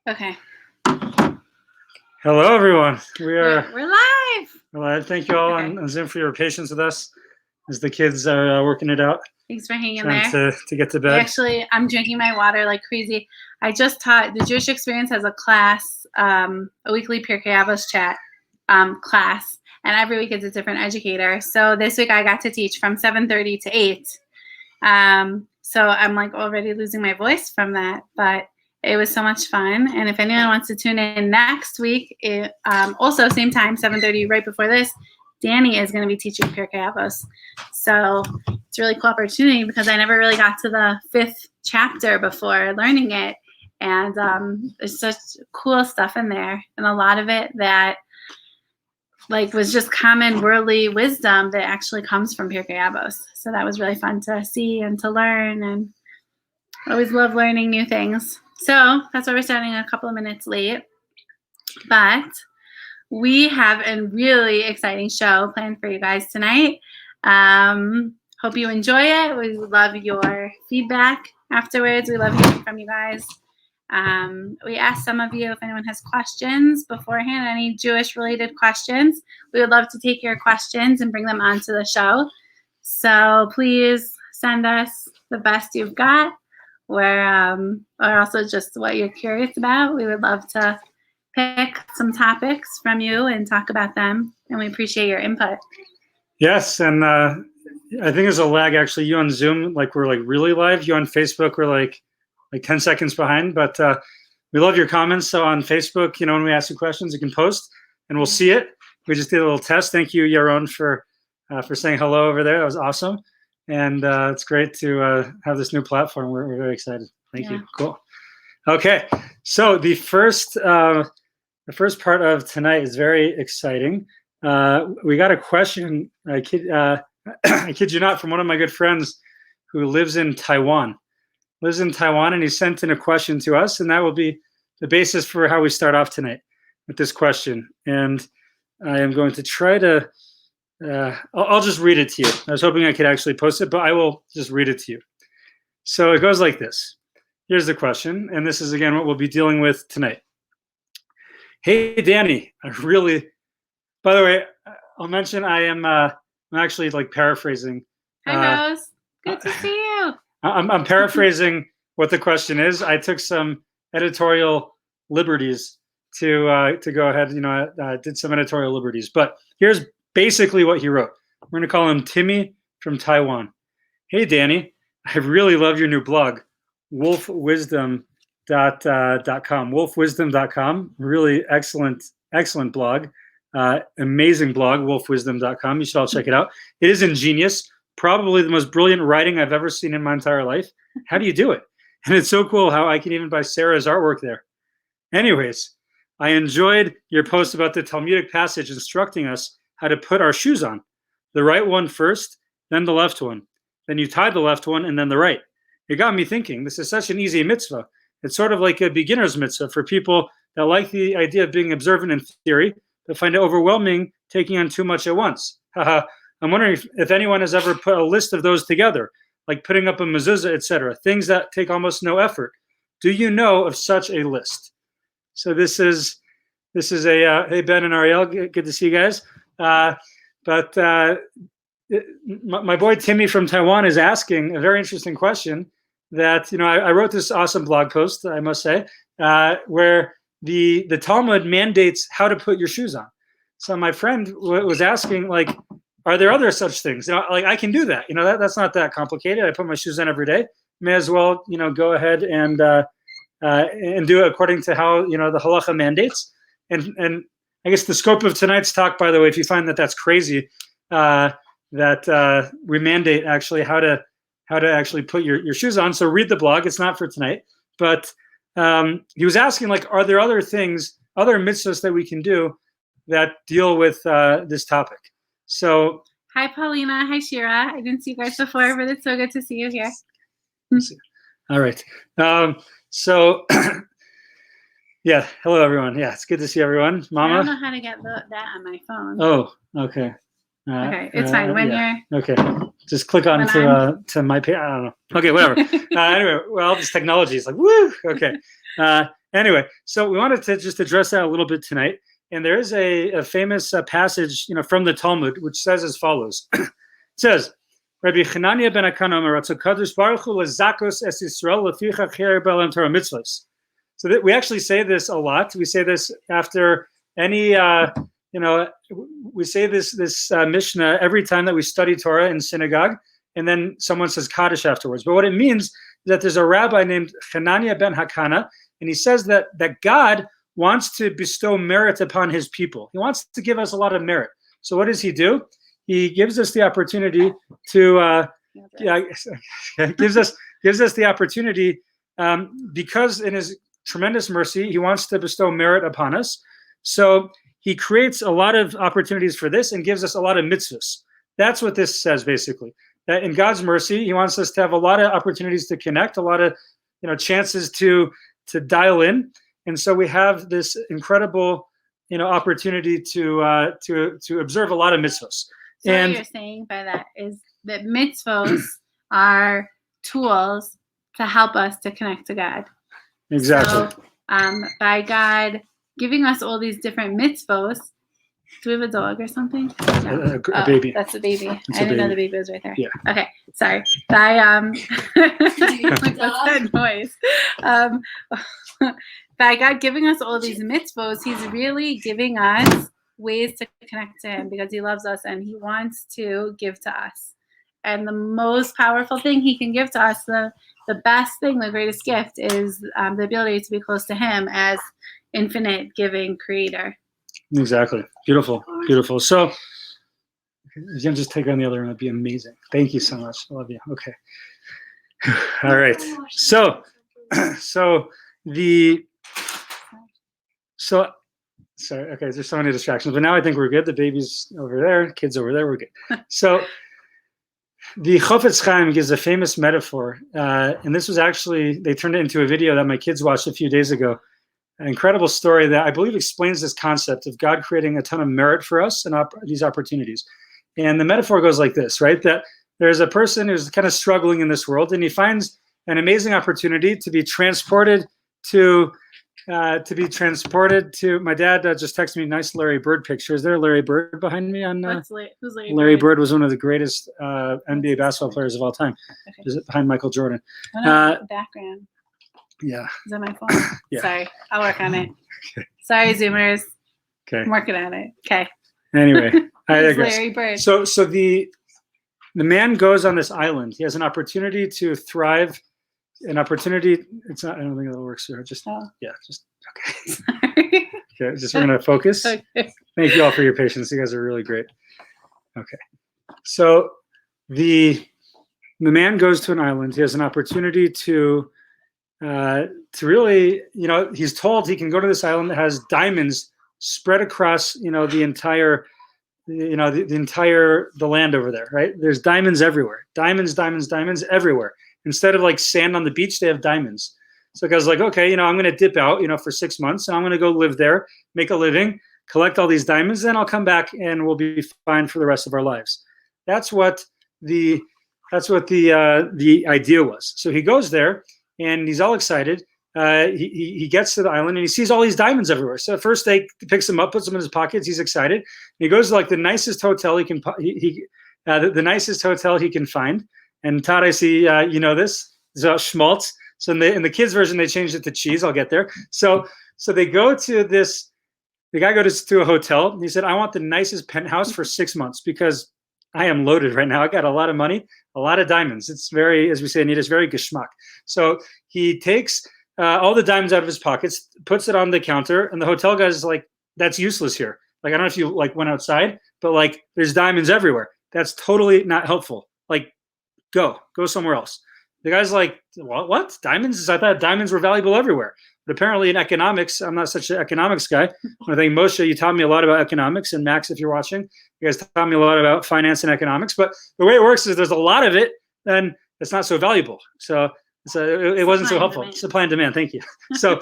Okay. Hello, everyone. We're live. Well, thank you all on Zoom for your patience with us as the kids are working it out. Thanks for hanging trying there. to get to bed. I'm drinking my water like crazy. I just taught the Jewish Experience has a class, a weekly Pirkei Avos chat class, and every week it's a different educator. So this week I got to teach from 7:30 to 8. So I'm like already losing my voice from that, but it was so much fun. And if anyone wants to tune in next week, also same time, 7:30, right before this, Danny is going to be teaching Pirkei Avos. So it's a really cool opportunity because I never really got to the 5th chapter before learning it. And there's such cool stuff in there. And a lot of it that was just common worldly wisdom that actually comes from Pirkei Avos. So that was really fun to see and to learn. And I always love learning new things. So that's why we're starting a couple of minutes late. But we have a really exciting show planned for you guys tonight. Hope you enjoy it. We love your feedback afterwards. We love hearing from you guys. We asked some of you if anyone has questions beforehand, any Jewish-related questions. We would love to take your questions and bring them onto the show. So please send us the best you've got, or also just what you're curious about. We would love to pick some topics from you and talk about them, and we appreciate your input. Yes, and I think there's a lag actually. You on Zoom, we're really live. You on Facebook, we're like 10 seconds behind, but we love your comments. So on Facebook, when we ask you questions, you can post and we'll see it. We just did a little test. Thank you, Yaron, for saying hello over there. That was awesome. And it's great to have this new platform. We're very excited. Thank you. Cool. Okay. So the first part of tonight is very exciting. We got a question, I kid you not, from one of my good friends who lives in Taiwan. And he sent in a question to us, and that will be the basis for how we start off tonight with this question. And I am going to try to, I'll just read it to you. I was hoping I could actually post it, but I will just read it to you. So it goes like this. Here's the question, and this is, again, what we'll be dealing with tonight. Hey, Danny, by the way, I'll mention I'm actually paraphrasing. Hi, Rose. Good to see you. I'm paraphrasing what the question is. I took some editorial liberties to go ahead. I did some editorial liberties, but here's basically what he wrote. We're going to call him Timmy from Taiwan. Hey, Danny, I really love your new blog, wolfwisdom.com. Wolfwisdom.com. Really excellent blog. Amazing blog, wolfwisdom.com. You should all check it out. It is ingenious. Probably the most brilliant writing I've ever seen in my entire life. How do you do it? And it's so cool how I can even buy Sarah's artwork there. Anyways, I enjoyed your post about the Talmudic passage instructing us how to put our shoes on. The right one first, then the left one. Then you tie the left one and then the right. It got me thinking, this is such an easy mitzvah. It's sort of like a beginner's mitzvah for people that like the idea of being observant in theory, but find it overwhelming taking on too much at once. Haha. I'm wondering if anyone has ever put a list of those together, like putting up a mezuzah, etc., things that take almost no effort. Do you know of such a list? So this is a hey, Ben and Ariel, good to see you guys. My boy Timmy from Taiwan is asking a very interesting question that, I wrote this awesome blog post, I must say, where the Talmud mandates how to put your shoes on. So my friend was asking, are there other such things? I can do that. That's not that complicated. I put my shoes on every day. May as well, go ahead and do it according to how the halacha mandates. And I guess the scope of tonight's talk, by the way, if you find that that's crazy, that we mandate actually how to actually put your shoes on. So read the blog. It's not for tonight, but he was asking, are there other things, other mitzvahs that we can do that deal with this topic? So hi, Paulina. Hi, Sheeran. I didn't see you guys before, but it's so good to see you here. All right. So yeah, hello everyone. Yeah, it's good to see everyone. Mama. I don't know how to get that on my phone. Oh, okay. Okay, it's fine. When you're okay, just click on to my page. I don't know. Okay, whatever. Anyway, well, this technology is woo. Okay. Anyway, so we wanted to just address that a little bit tonight. And there is a famous passage, from the Talmud, which says as follows. It says, Rabbi Chananya ben Akana Omer, Kadosh Baruch Hu lezakos es Yisrael leficha cher b'olam Torah mitzvahs. So that we actually say this a lot. We say this after any, we say this Mishnah every time that we study Torah in synagogue, and then someone says Kaddish afterwards. But what it means is that there's a rabbi named Chananya ben Hakana, and he says that God wants to bestow merit upon his people. He wants to give us a lot of merit. So what does he do? He gives us the opportunity to gives us the opportunity because in his tremendous mercy, he wants to bestow merit upon us. So he creates a lot of opportunities for this and gives us a lot of mitzvahs. That's what this says, basically. That in God's mercy, he wants us to have a lot of opportunities to connect, a lot of chances to dial in. And so we have this incredible, opportunity to observe a lot of mitzvahs. So what you're saying by that is that mitzvahs are tools to help us to connect to God. Exactly. So, by God giving us all these different mitzvahs. Do we have a dog or something? No. A baby. That's a baby. I didn't know the baby was right there. Yeah. Okay. Sorry. What's that noise? By God giving us all these mitzvahs, he's really giving us ways to connect to him because he loves us and he wants to give to us. And the most powerful thing he can give to us, the best thing, the greatest gift is the ability to be close to him as infinite giving creator. Exactly. Beautiful. Beautiful. So you can just take on the other one. That'd be amazing. Thank you so much. I love you. Okay. All right. So sorry. Okay. There's so many distractions, but now I think we're good. The baby's over there, kids over there. We're good. So the Chofetz Chaim gives a famous metaphor. And this was actually, they turned it into a video that my kids watched a few days ago. An incredible story that I believe explains this concept of God creating a ton of merit for us and these opportunities. And the metaphor goes like this, right? That there's a person who's kind of struggling in this world, and he finds an amazing opportunity to be transported to. My dad just texted me a nice Larry Bird picture. Is there a Larry Bird behind me? Who's Larry Larry Bird was one of the greatest NBA basketball players of all time. Okay. Is it behind Michael Jordan? Background. Yeah. Is that my phone? Yeah. Sorry. I'll work on it. Okay. Sorry, Zoomers. Okay. I'm working on it. Okay. Anyway. I digress. Larry Bird. So the man goes on this island. He has an opportunity to thrive. An opportunity. It's not. I don't think that works here. Just okay. Sorry. Okay. Just we're gonna focus. Okay. Thank you all for your patience. You guys are really great. Okay. So the man goes to an island. He has an opportunity to really, he's told he can go to this island that has diamonds spread across, the entire, the land over there, right? There's diamonds everywhere. Diamonds everywhere. Instead of like sand on the beach, they have diamonds. So the guy's like, okay, I'm going to dip out, for 6 months, and I'm going to go live there, make a living, collect all these diamonds, then I'll come back and we'll be fine for the rest of our lives. That's what the idea was. So he goes there and he's all excited. He gets to the island and he sees all these diamonds everywhere. So first they picks them up, puts them in his pockets. He's excited. And he goes to like the nicest hotel he can the nicest hotel he can find. And Todd, I see this is schmaltz. So in the kids version they changed it to cheese. I'll get there. So they go to this. The guy goes to a hotel. And he said, "I want the nicest penthouse for 6 months because I am loaded right now. I got a lot of money, a lot of diamonds." It's very, as we say in Yiddish, very geschmack. So he takes all the diamonds out of his pockets, puts it on the counter, and the hotel guy's like, "That's useless here. Like, I don't know if you like went outside, but like there's diamonds everywhere. That's totally not helpful. Like, go somewhere else." The guy's like, what? Diamonds? I thought diamonds were valuable everywhere. But apparently in economics, I'm not such an economics guy. I think, Moshe, you taught me a lot about economics, and Max, if you're watching, you guys taught me a lot about finance and economics. But the way it works is there's a lot of it, then it's not so valuable. So it wasn't so helpful. Supply and demand. Thank you. So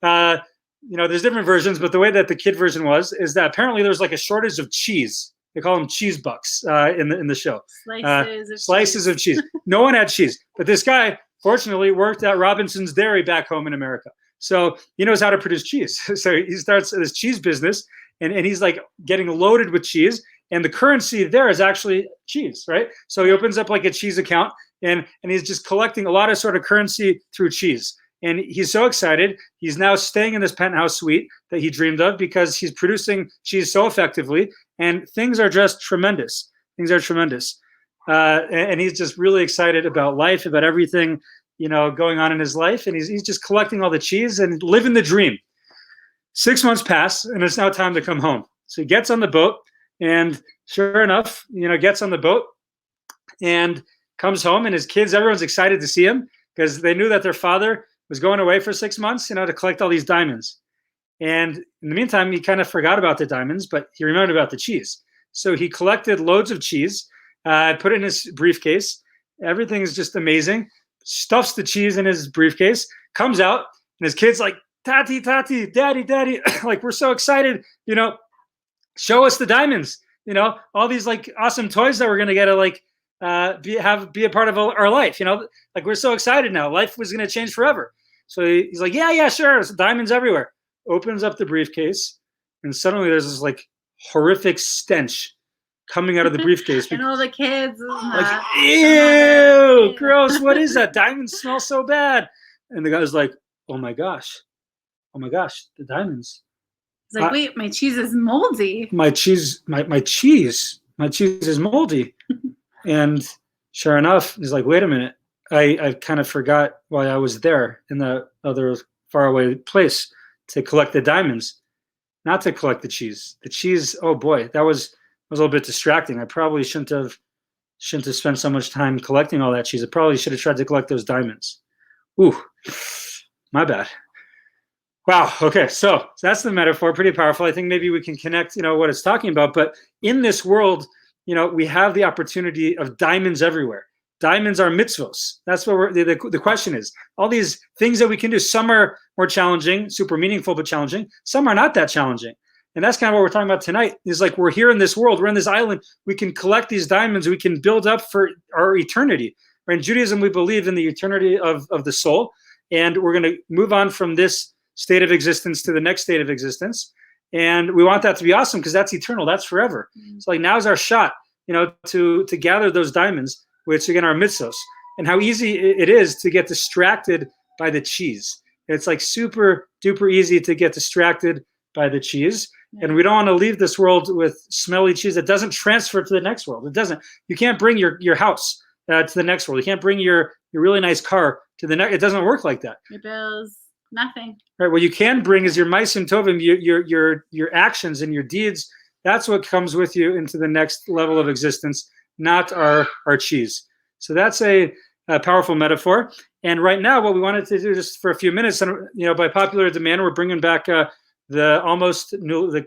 there's different versions, but the way that the kid version is that apparently there's like a shortage of cheese. They call them cheese bucks in the show. Slices of cheese. No one had cheese, but this guy fortunately worked at Robinson's Dairy back home in America. So he knows how to produce cheese. So he starts this cheese business, and he's like getting loaded with cheese. And the currency there is actually cheese, right? So he opens up like a cheese account, and he's just collecting a lot of sort of currency through cheese. And he's so excited. He's now staying in this penthouse suite that he dreamed of because he's producing cheese so effectively, and things are just tremendous. Things are tremendous. And he's just really excited about life, about everything, going on in his life. And he's just collecting all the cheese and living the dream. 6 months pass, and it's now time to come home. So he gets on the boat, and sure enough, gets on the boat and comes home, and his kids, everyone's excited to see him because they knew that their father was going away for 6 months, to collect all these diamonds. And in the meantime, he kind of forgot about the diamonds, but he remembered about the cheese. So he collected loads of cheese, put it in his briefcase. Everything is just amazing. Stuffs the cheese in his briefcase, comes out, and his kid's like, Tati, Tati, Daddy, Daddy, like, we're so excited, show us the diamonds, all these like awesome toys that we're going to get to like be a part of our life, like we're so excited now. Life was going to change forever. So he's like, yeah, sure. There's diamonds everywhere. Opens up the briefcase, and suddenly there's this like horrific stench coming out of the briefcase. And all the kids. Like, ew, gross. What is that? Diamonds smell so bad. And the guy was like, oh my gosh, the diamonds. He's like, wait, my cheese is moldy. My cheese is moldy. And sure enough, he's like, wait a minute. I kind of forgot why I was there in the other faraway place to collect the diamonds, not to collect the cheese. The cheese, oh boy, that was a little bit distracting. I probably shouldn't have spent so much time collecting all that cheese. I probably should have tried to collect those diamonds. Ooh, my bad. Wow. Okay. So that's the metaphor. Pretty powerful. I think maybe we can connect, what it's talking about. But in this world, we have the opportunity of diamonds everywhere. Diamonds are mitzvahs. That's what the question is. All these things that we can do. Some are more challenging, super meaningful, but challenging. Some are not that challenging. And that's kind of what we're talking about tonight. Is like we're here in this world. We're in this island. We can collect these diamonds. We can build up for our eternity. In Judaism, we believe in the eternity of the soul. And we're going to move on from this state of existence to the next state of existence. And we want that to be awesome because that's eternal. That's forever. Mm-hmm. So like now's our shot, to gather those diamonds, which again are mitzvahs, and how easy it is to get distracted by the cheese. It's like super duper easy to get distracted by the cheese. Yeah. And we don't want to leave this world with smelly cheese that doesn't transfer to the next world. It doesn't. You can't bring your house to the next world. You can't bring your really nice car to the next. It doesn't work like that. Your bills. Nothing. Right. What you can bring is your ma'asim tovim, your actions and your deeds. That's what comes with you into the next level of existence, not our cheese. So that's a powerful metaphor. And right now, what we wanted to do just for a few minutes, and by popular demand, we're bringing back the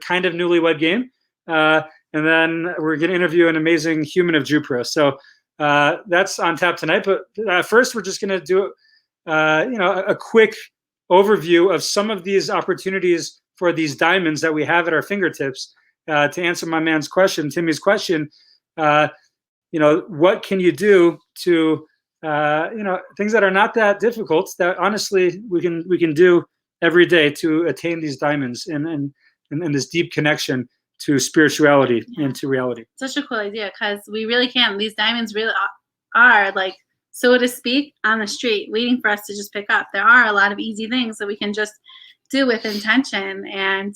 kind of newlywed game, and then we're going to interview an amazing human of Jupiter. So that's on tap tonight. But first, we're just going to do a quick overview of some of these opportunities for these diamonds that we have at our fingertips. To answer my man's question, Timmy's question, what can you do to, things that are not that difficult that honestly we can do every day to attain these diamonds and this deep connection to spirituality and to reality. Such a cool idea because we really can. These diamonds really are like, so to speak, on the street, waiting for us to just pick up. There are a lot of easy things that we can just do with intention, and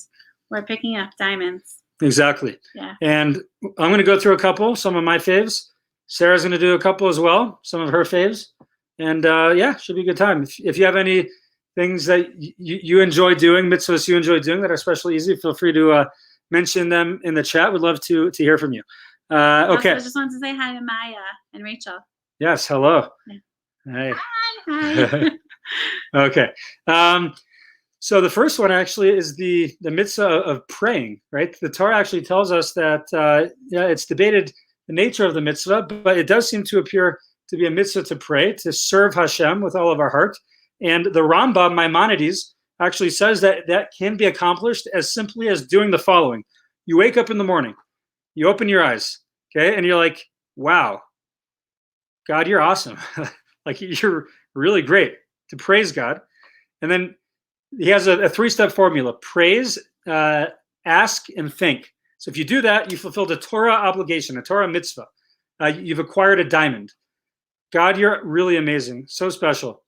we're picking up diamonds. Exactly. Yeah. And I'm going to go through a couple, some of my faves. Sarah's going to do a couple as well, some of her faves. And should be a good time. If you have any things that you enjoy doing, mitzvahs you enjoy doing that are especially easy, feel free to mention them in the chat. We'd love to hear from you. Okay. I just wanted to say hi to Maya and Rachel. Yes, hello. Yeah. Hey. Hi. Okay. So the first one actually is the mitzvah of praying, right? The Torah actually tells us that it's debated the nature of the mitzvah, but it does seem to appear to be a mitzvah to pray, to serve Hashem with all of our heart. And the Rambam Maimonides actually says that can be accomplished as simply as doing the following. You wake up in the morning, you open your eyes, okay? And you're like, wow, God, you're awesome. Like you're really great, to praise God. And then he has a 3-step formula: praise, ask, and think. So if you do that, you fulfilled a Torah obligation, a Torah mitzvah. You've acquired a diamond. God, you're really amazing, so special.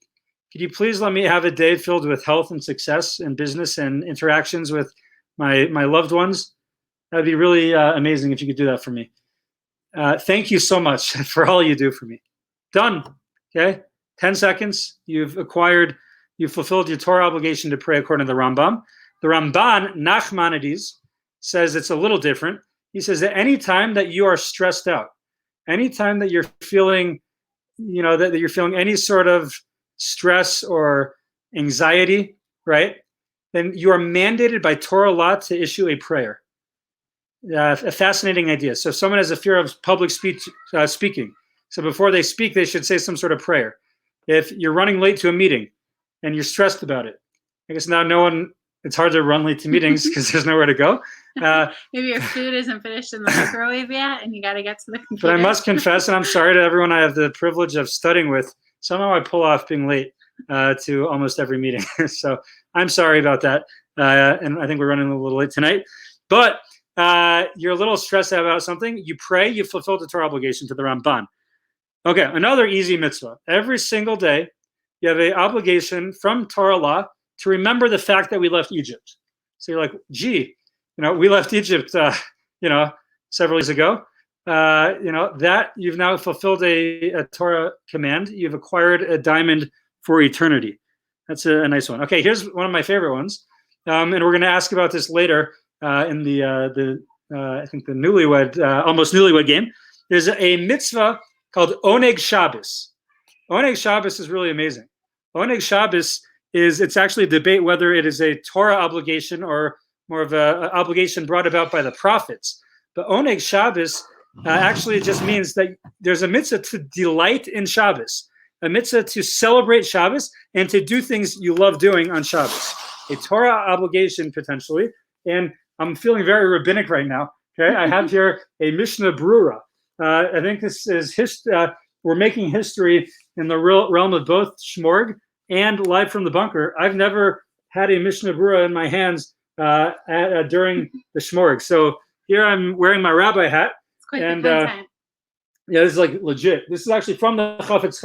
Could you please let me have a day filled with health and success in business and interactions with my loved ones? That'd be really amazing if you could do that for me. Thank you so much for all you do for me. Done. Okay. 10 seconds. You've fulfilled your Torah obligation to pray according to the Rambam. The Ramban, Nachmanides, says it's a little different. He says that any time that you are stressed out, anytime that you're feeling, that you're feeling any sort of stress or anxiety, right, then you are mandated by Torah law to issue a prayer. A fascinating idea. So if someone has a fear of public speaking, so before they speak, they should say some sort of prayer. If you're running late to a meeting and you're stressed about it, I guess now it's hard to run late to meetings because there's nowhere to go. Maybe your food isn't finished in the microwave yet and you got to get to the computer. But I must confess, and I'm sorry to everyone I have the privilege of studying with, somehow I pull off being late to almost every meeting. So I'm sorry about that. And I think we're running a little late tonight. But you're a little stressed out about something. You pray, you fulfill the Torah obligation to the Ramban. Okay, another easy mitzvah. Every single day, you have an obligation from Torah law to remember the fact that we left Egypt. So you're like, gee, we left Egypt, several years ago. That you've now fulfilled a Torah command. You've acquired a diamond for eternity. That's a nice one. Okay, here's one of my favorite ones. And we're going to ask about this later in the I think the almost newlywed game. There's a mitzvah called Oneg Shabbos. Oneg Shabbos is really amazing. Oneg Shabbos it's actually a debate whether it is a Torah obligation or more of an obligation brought about by the prophets. But Oneg Shabbos actually just means that there's a mitzvah to delight in Shabbos, a mitzvah to celebrate Shabbos and to do things you love doing on Shabbos. A Torah obligation potentially, and I'm feeling very rabbinic right now. Okay, I have here a Mishnah Brura. I think this is we're making history in the realm of both Shmorg and Live from the Bunker. I've never had a Mishnah Brura in my hands during the Shmorg. So here I'm wearing my rabbi hat. It's quite the content. Yeah, this is like legit. This is actually from the Chafetz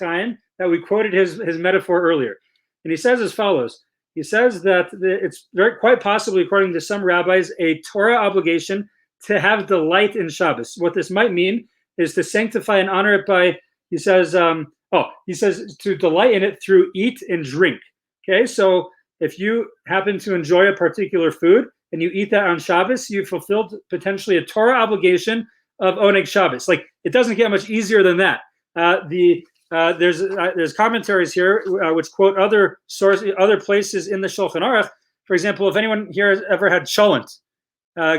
Chaim, that we quoted his metaphor earlier. And he says as follows. He says that it's quite possibly, according to some rabbis, a Torah obligation to have delight in Shabbos. What this might mean is to sanctify and honor it by, he says to delight in it through eat and drink. Okay, so if you happen to enjoy a particular food and you eat that on Shabbos, you've fulfilled potentially a Torah obligation of Oneg Shabbos. Like, it doesn't get much easier than that. There's commentaries here which quote other places in the Shulchan Aruch. For example, if anyone here has ever had cholent,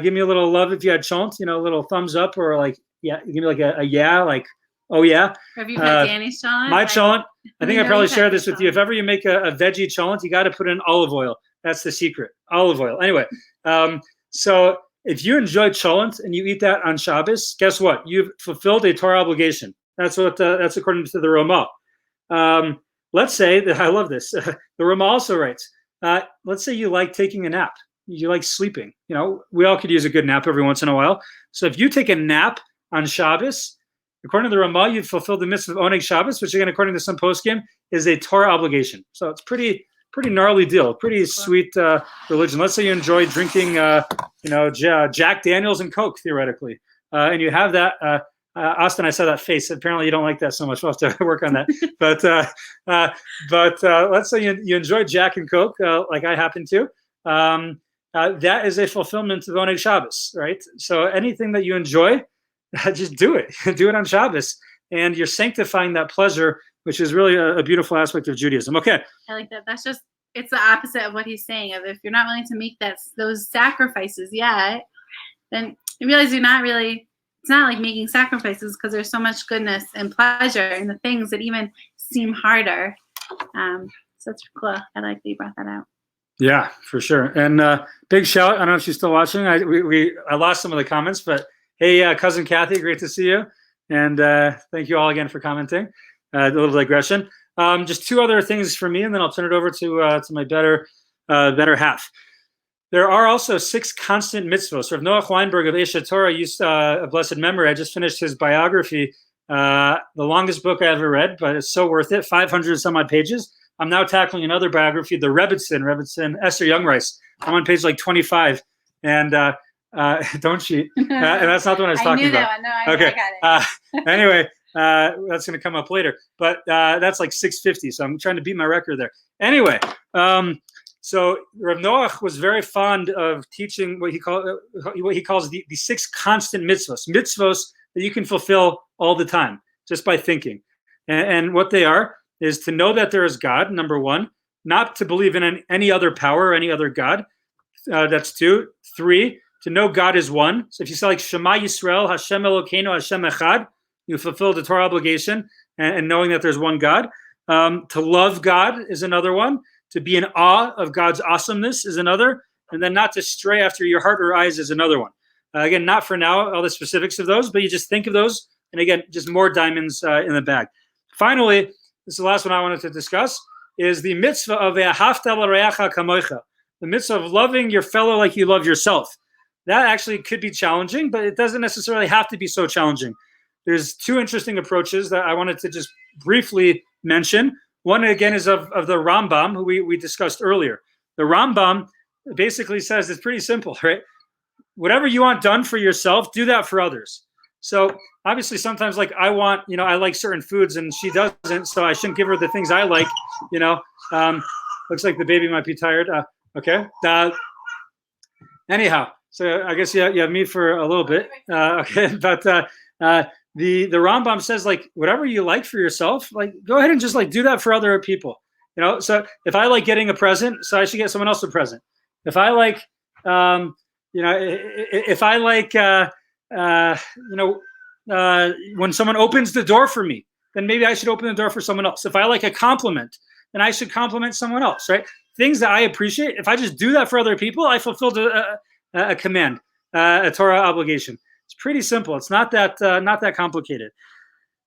give me a little love if you had cholent, a little thumbs up, or like, yeah, give me like a yeah, like, oh yeah. Have you had Danny's cholent? My cholent. I think I probably shared this with you. If ever you make a veggie cholent, you got to put in olive oil. That's the secret, olive oil. Anyway, so if you enjoy cholent and you eat that on Shabbos, guess what? You've fulfilled a Torah obligation. That's according to the Ramah. Let's say that I love this. The Ramah also writes, let's say you like taking a nap. You like sleeping. We all could use a good nap every once in a while. So if you take a nap on Shabbos, according to the Ramah, you've fulfilled the mitzvah of Oneg Shabbos, which again, according to some poskim, is a Torah obligation. So it's pretty gnarly deal, pretty sweet religion. Let's say you enjoy drinking, Jack Daniels and Coke, theoretically, and you have that. Austin, I saw that face. Apparently, you don't like that so much. We'll have to work on that. But let's say you enjoy Jack and Coke, like I happen to. That is a fulfillment of Oneg Shabbos, right? So anything that you enjoy, just do it. Do it on Shabbos, and you're sanctifying that pleasure, which is really a beautiful aspect of Judaism. Okay. I like that. It's the opposite of what he's saying. Of if you're not willing to make those sacrifices yet, then you realize you're not really. It's not like making sacrifices because there's so much goodness and pleasure in the things that even seem harder. So it's cool. I like that you brought that out. Yeah, for sure. And big shout. I don't know if she's still watching. I lost some of the comments, but hey, cousin Kathy, great to see you. And thank you all again for commenting. A little digression. Just two other things for me, and then I'll turn it over to my better half. There are also 6 constant mitzvahs. So if Noach Weinberg of Eshet Torah used a blessed memory, I just finished his biography, the longest book I ever read, but it's so worth it, 500 some odd pages. I'm now tackling another biography, the Rebbitzin, Esther Youngrice. I'm on page like 25, and don't cheat. And that's not the one I was talking about. I knew that one. No, Okay. I got it. Anyway, that's going to come up later, but that's like 650, so I'm trying to beat my record there. Anyway, so Rav Noach was very fond of teaching what he calls the 6 constant mitzvahs that you can fulfill all the time just by thinking. And what they are is to know that there is God, number 1, not to believe in any other power or any other God. That's 2. 3, to know God is one. So if you say like Shema Yisrael, Hashem Elokeinu, Hashem Echad, you fulfill the Torah obligation and knowing that there's one God. To love God is another one. To be in awe of God's awesomeness is another. And then not to stray after your heart or eyes is another one. Again, not for now, all the specifics of those, but you just think of those. And again, just more diamonds in the bag. Finally, this is the last one I wanted to discuss, is the mitzvah of Ve'ahavta l'reacha kamocha, the mitzvah of loving your fellow like you love yourself. That actually could be challenging, but it doesn't necessarily have to be so challenging. There's 2 interesting approaches that I wanted to just briefly mention. One, again, is of the Rambam, who we discussed earlier. The Rambam basically says it's pretty simple, right? Whatever you want done for yourself, do that for others. So obviously sometimes like I like certain foods and she doesn't, so I shouldn't give her the things I like, looks like the baby might be tired. Okay. Anyhow, so I guess you have me for a little bit. Okay. But the Rambam says like whatever you like for yourself, like go ahead and just like do that for other people. So if I like getting a present, so I should get someone else a present. If I like, if I like, when someone opens the door for me, then maybe I should open the door for someone else. If I like a compliment, then I should compliment someone else, right? Things that I appreciate. If I just do that for other people, I fulfilled a command, a Torah obligation. It's pretty simple. It's not that complicated.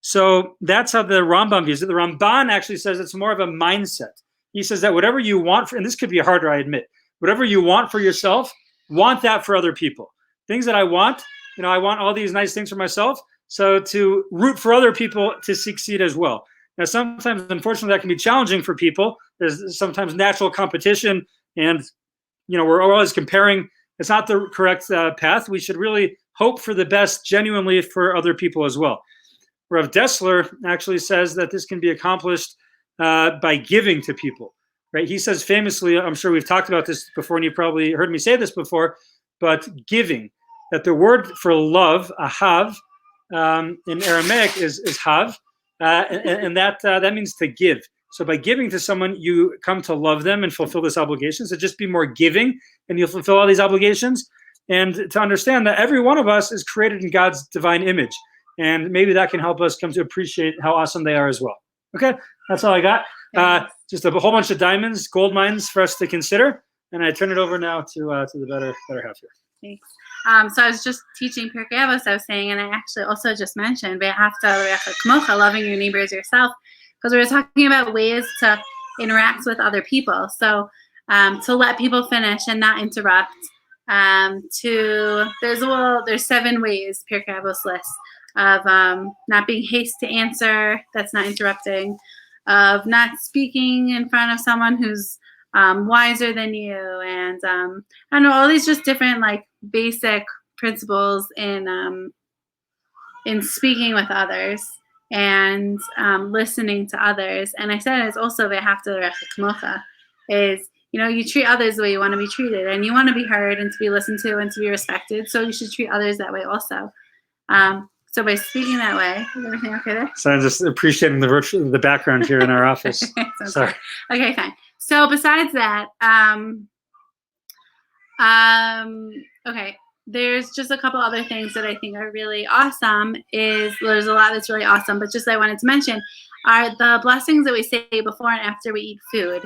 So that's how the Rambam views it. The Ramban actually says it's more of a mindset. He says that whatever you want, and this could be harder, I admit, whatever you want for yourself, want that for other people. Things that I want, I want all these nice things for myself. So to root for other people to succeed as well. Now, sometimes, unfortunately, that can be challenging for people. There's sometimes natural competition, and we're always comparing. It's not the correct path. We should really hope for the best genuinely for other people as well. Rav Dessler actually says that this can be accomplished by giving to people, right? He says famously, I'm sure we've talked about this before, and you probably heard me say this before, but giving, that the word for love, ahav, in Aramaic is hav, and that means to give. So by giving to someone, you come to love them and fulfill this obligation. So just be more giving, and you'll fulfill all these obligations. And to understand that every one of us is created in God's divine image. And maybe that can help us come to appreciate how awesome they are as well. Okay, that's all I got. Just a whole bunch of diamonds, gold mines for us to consider. And I turn it over now to the better half here. Thanks. So I was just teaching Pirkei Avos, I was saying, and I actually also just mentioned loving your neighbor as yourself, because we were talking about ways to interact with other people. So to let people finish and not interrupt. There's 7 ways Pirkei Avos lists of not being hasty to answer, that's not interrupting, of not speaking in front of someone who's wiser than you, and I don't know, all these just different like basic principles in speaking with others and listening to others. And I said it's also is you treat others the way you want to be treated, and you want to be heard and to be listened to and to be respected. So you should treat others that way also. So by speaking that way, is everything okay there? So I'm just appreciating the background here in our office. Sorry. Okay, fine. So besides that, okay, there's just a couple other things that I think are really awesome. There's a lot that's really awesome, but just I wanted to mention are the blessings that we say before and after we eat food.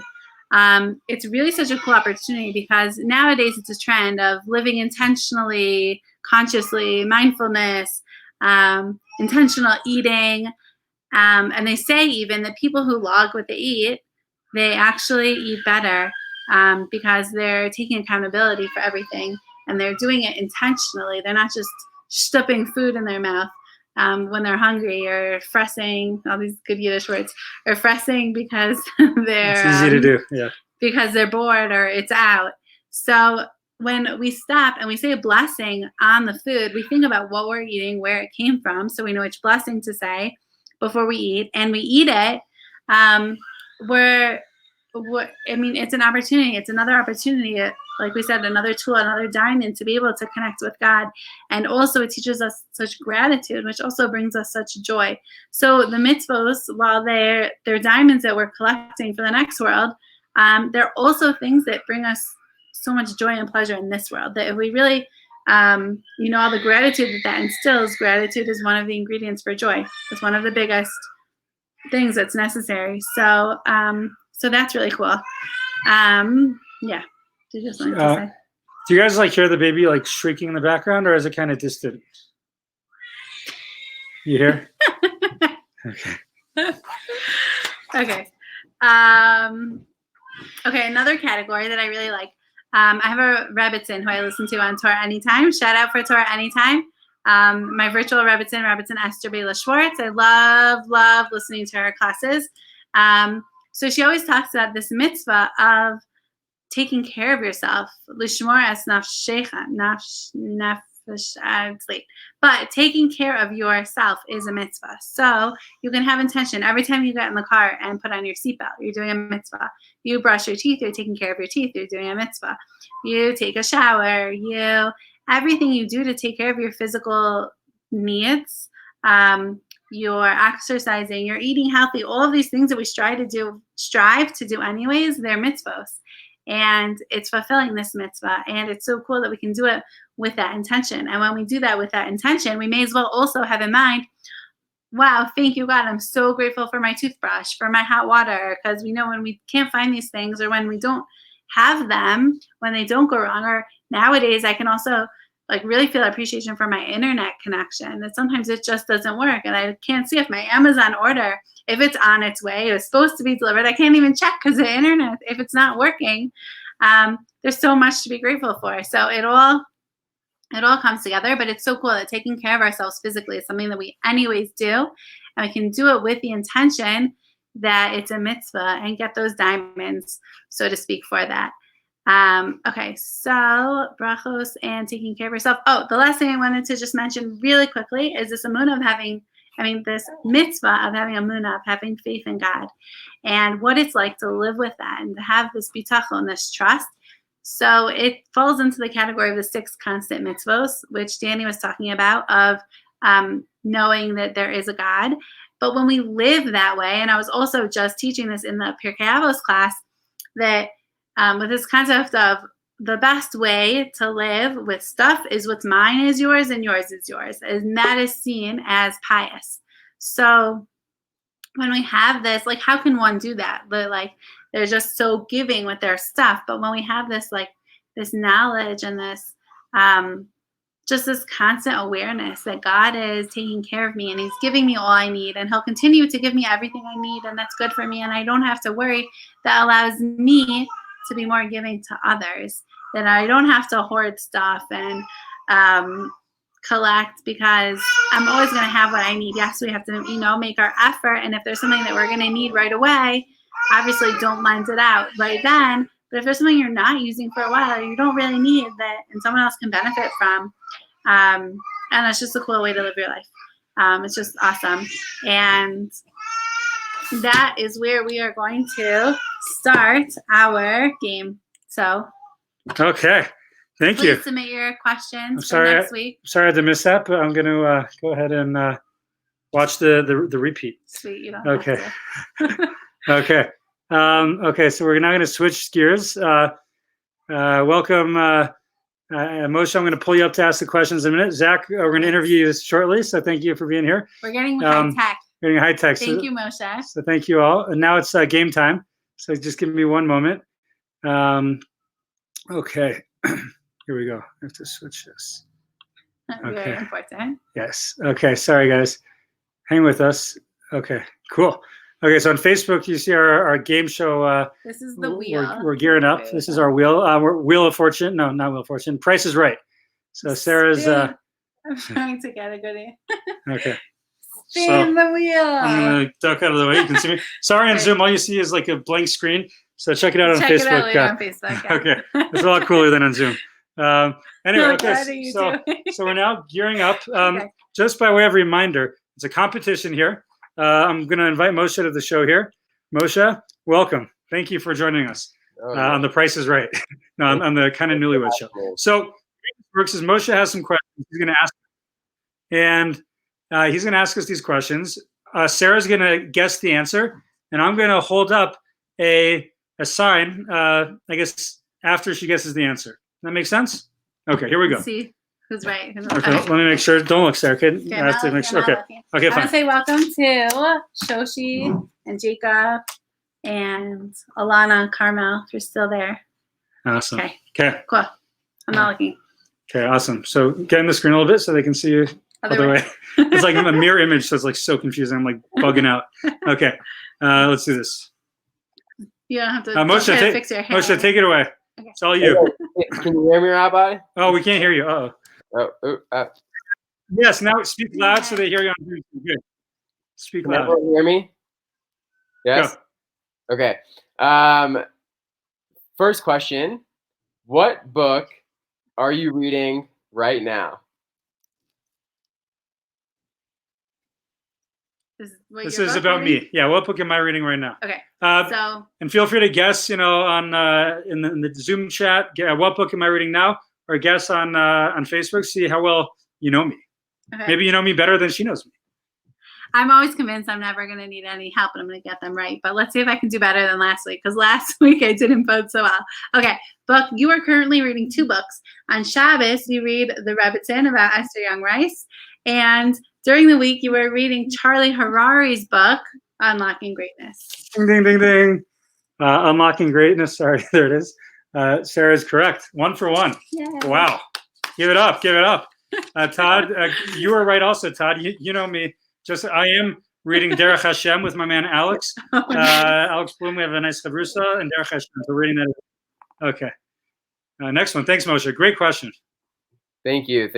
It's really such a cool opportunity because nowadays it's a trend of living intentionally, consciously, mindfulness, intentional eating. And they say even that people who log what they eat, they actually eat better because they're taking accountability for everything, and they're doing it intentionally. They're not just stuffing food in their mouth when they're hungry, or fressing, all these good Yiddish words, or fressing because they're It's easy to do, yeah. Because they're bored or it's out. So when we stop and we say a blessing on the food, we think about what we're eating, where it came from, so we know which blessing to say before we eat, and we eat it. It's an opportunity. It's another opportunity, like we said, another tool, another diamond to be able to connect with God. And also it teaches us such gratitude, which also brings us such joy. So the mitzvahs, while they're diamonds that we're collecting for the next world, they're also things that bring us so much joy and pleasure in this world, that if we really, all the gratitude that instills, gratitude is one of the ingredients for joy. It's one of the biggest things that's necessary. So that's really cool. Yeah. Do you just want to say? Do you guys hear the baby shrieking in the background, or is it kind of distant? You hear? Okay. Okay. Okay, another category that I really like. I have a Rebbitzin who I listen to on Torah Anytime. Shout out for Torah Anytime. My virtual Rebbitzin Esther Bela Schwartz. I love listening to her classes. So she always talks about this mitzvah of taking care of yourself. Lishmor es nafshecha. It's late. But taking care of yourself is a mitzvah. So you can have intention. Every time you get in the car and put on your seatbelt, you're doing a mitzvah. You brush your teeth, you're taking care of your teeth, you're doing a mitzvah. You take a shower, everything you do to take care of your physical needs, you're exercising, you're eating healthy, all of these things that we strive to do anyways, they're mitzvahs. And it's fulfilling this mitzvah. And it's so cool that we can do it with that intention. And when we do that with that intention, we may as well also have in mind, wow, thank you, God. I'm so grateful for my toothbrush, for my hot water. Because we know when we can't find these things, or when we don't have them, when they don't go wrong, or nowadays I can also really feel appreciation for my internet connection, that sometimes it just doesn't work. And I can't see if my Amazon order, if it's on its way, it was supposed to be delivered. I can't even check because the internet, if it's not working, there's so much to be grateful for. So it all comes together, but it's so cool that taking care of ourselves physically is something that we anyways do, and we can do it with the intention that it's a mitzvah and get those diamonds, so to speak, for that. Okay, so brachos and taking care of yourself. Oh, the last thing I wanted to just mention really quickly is this emunah of this mitzvah of having emunah, of having faith in God, and what it's like to live with that and to have this bitachon, this trust. So it falls into the category of the 6 constant mitzvos, which Danny was talking about, of knowing that there is a God. But when we live that way, and I was also just teaching this in the Pirkei Avos class, that with this concept of the best way to live with stuff is what's mine is yours and yours is yours, and that is seen as pious. So when we have this, how can one do that? But they're just so giving with their stuff. But when we have this this knowledge and this just this constant awareness that God is taking care of me and he's giving me all I need, and he'll continue to give me everything I need, and that's good for me, and I don't have to worry, that allows me to be more giving to others, that I don't have to hoard stuff and collect, because I'm always going to have what I need. Yes, we have to, make our effort. And if there's something that we're going to need right away, obviously don't lend it out right then. But if there's something you're not using for a while, you don't really need that, and someone else can benefit from, and it's just a cool way to live your life. It's just awesome. And that is where we are going to start our game. So, okay. Thank you. Please submit your questions for next week. Sorry I had to miss that, but I'm going to go ahead and watch the repeat. Sweet, you don't okay. have to. Okay. Okay, so we're now going to switch gears. Welcome, Moshe. I'm going to pull you up to ask the questions in a minute. Zach, we're going to interview you shortly, so thank you for being here. We're getting high tech. Getting high tech. Thank you, Moshe. So thank you all. And now it's game time. So just give me one moment. Okay. Here we go. I have to switch this. Okay. Very important. Yes. Okay. Sorry, guys. Hang with us. Okay, cool. Okay, so on Facebook, you see our game show. This is the wheel. We're gearing up. This is our wheel. We're Wheel of Fortune. No, not Wheel of Fortune. Price is Right. So Sarah's. I'm trying to get a good answer. Okay. Spin the wheel. I'm gonna duck out of the way. You can see me. Sorry, on Zoom, all you see is like a blank screen. So check it out on Facebook. Check it out later on Facebook. Yeah. Okay, it's a lot cooler than on Zoom. Anyway, okay, so we're now gearing up. Okay. Just by way of reminder, it's a competition here. I'm going to invite Moshe to the show here. Moshe, welcome. Thank you for joining us on The Price is Right. No, on the kind of newlywed show. So what works is Moshe has some questions he's going to ask, and he's going to ask us these questions. Sarah's going to guess the answer, and I'm going to hold up a sign, I guess, after she guesses the answer. That makes sense? Okay, here we go. Let's see who's right. Okay, let me make sure. Don't look, Sarah. Okay, I have to make sure. Okay, I want to say welcome to Shoshi and Jacob and Alana, Carmel, if you're still there. Awesome. Okay. Cool. I'm not looking. Okay, awesome. So get in the screen a little bit so they can see you other way. It's like a mirror image, so it's like so confusing. I'm like bugging out. Okay, let's do this. You don't have to Moshe, fix your hair. Moshe, take it away. Okay. It's all you. Can you hear me, Rabbi? Oh, we can't hear you. Oh. Yes, now speak loud so they hear you on Zoom. Good. Speak Can loud. everyone hear me? Yes? Go. Okay. First question. What book are you reading right now? This is about me. Yeah, what book am I reading right now? Okay. And feel free to guess, on in the Zoom chat, what book am I reading now, or guess on Facebook. See how well you know me. Okay. Maybe you know me better than she knows me. I'm always convinced I'm never going to need any help and I'm going to get them right. But let's see if I can do better than last week, because last week I didn't vote so well. Okay, book. You are currently reading 2 books. On Shabbos, you read the Rabbis about Esther Young Rice, and during the week, you were reading Charlie Harari's book, Unlocking Greatness. Ding, ding, ding, ding. Unlocking Greatness. Sorry, there it is. Sarah's correct. 1 for 1. Yay. Wow. Give it up. Give it up. Todd, you were right also, Todd. You know me. I am reading Derech Hashem with my man Alex. Alex Bloom, we have a nice chavrusa, and Derech Hashem. We're reading that. Okay. Next one. Thanks, Moshe. Great question. Thank you.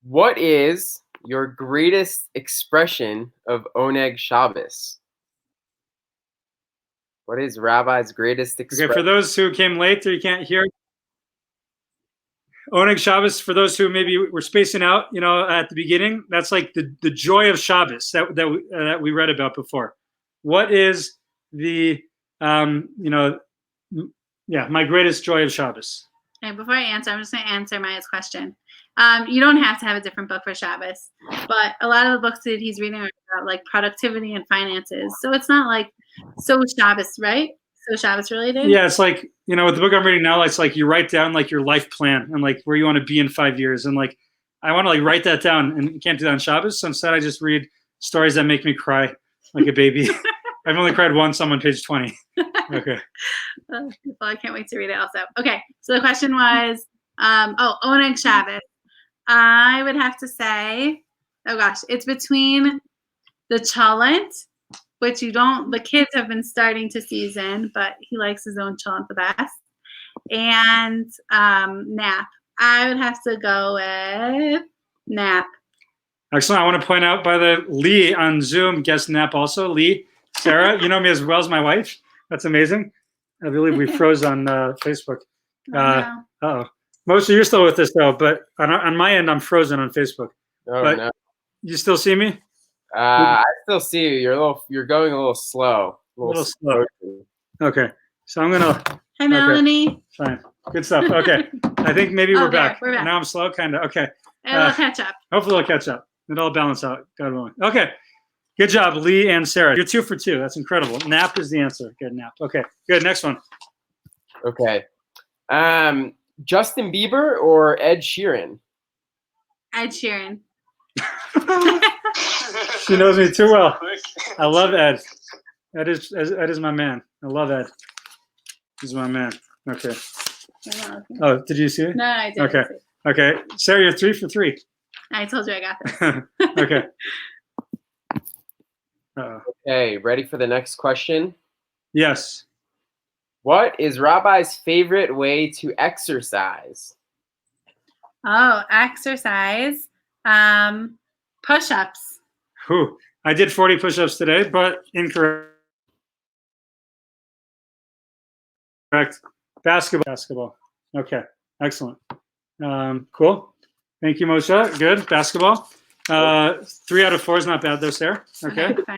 What is your greatest expression of Oneg Shabbos? What is Rabbi's greatest expression? Okay, for those who came late or you can't hear, Oneg Shabbos, for those who maybe were spacing out, at the beginning, that's like the joy of Shabbos that we read about before. What is the, my greatest joy of Shabbos? Okay, before I answer, I'm just going to answer Maya's question. You don't have to have a different book for Shabbos, but a lot of the books that he's reading are about like productivity and finances. So it's not like so Shabbos, right? So Shabbos related? Yeah, it's like, with the book I'm reading now, it's like you write down like your life plan and like where you want to be in 5 years. And like, I want to like write that down, and you can't do that on Shabbos. So instead I just read stories that make me cry like a baby. I've only cried once. I'm on page 20. Okay. Well, I can't wait to read it also. Okay. So the question was, Oneg Shabbos. I would have to say, it's between the cholent, which the kids have been starting to season, but he likes his own cholent the best, and nap. I would have to go with nap. Excellent. I want to point out, by the Lee on Zoom guessed nap also. Lee, Sarah, you know me as well as my wife. That's amazing. I believe we froze on Facebook. Uh-oh. Mostly you're still with us though, but on my end, I'm frozen on Facebook. Oh, but no. You still see me? I still see you. You're going a little slow. A little slow. Okay. So I'm gonna. Hi, Melanie. Okay. Fine. Good stuff. Okay. I think maybe we're back. We're back. Now I'm slow, kind of. Okay. It'll catch up. Hopefully it'll catch up. It'll balance out. God willing. Okay. Good job, Lee and Sarah. You're 2 for 2. That's incredible. Nap is the answer. Good nap. Okay. Good. Next one. Okay. Justin Bieber or Ed Sheeran? Ed Sheeran. She knows me too well. I love Ed. Ed is my man. I love Ed. He's my man. Okay. Oh, did you see it? No, I didn't. Okay. Okay. Sarah, you're 3 for 3. I told you I got this. Okay. Okay, ready for the next question? Yes. What is Rabbi's favorite way to exercise? Oh, exercise. Push-ups. Whew. I did 40 push-ups today, but incorrect. Basketball. Okay. Excellent. Cool. Thank you, Moshe. Good. Basketball. 3 out of 4 is not bad though, Sarah. Okay. Fine.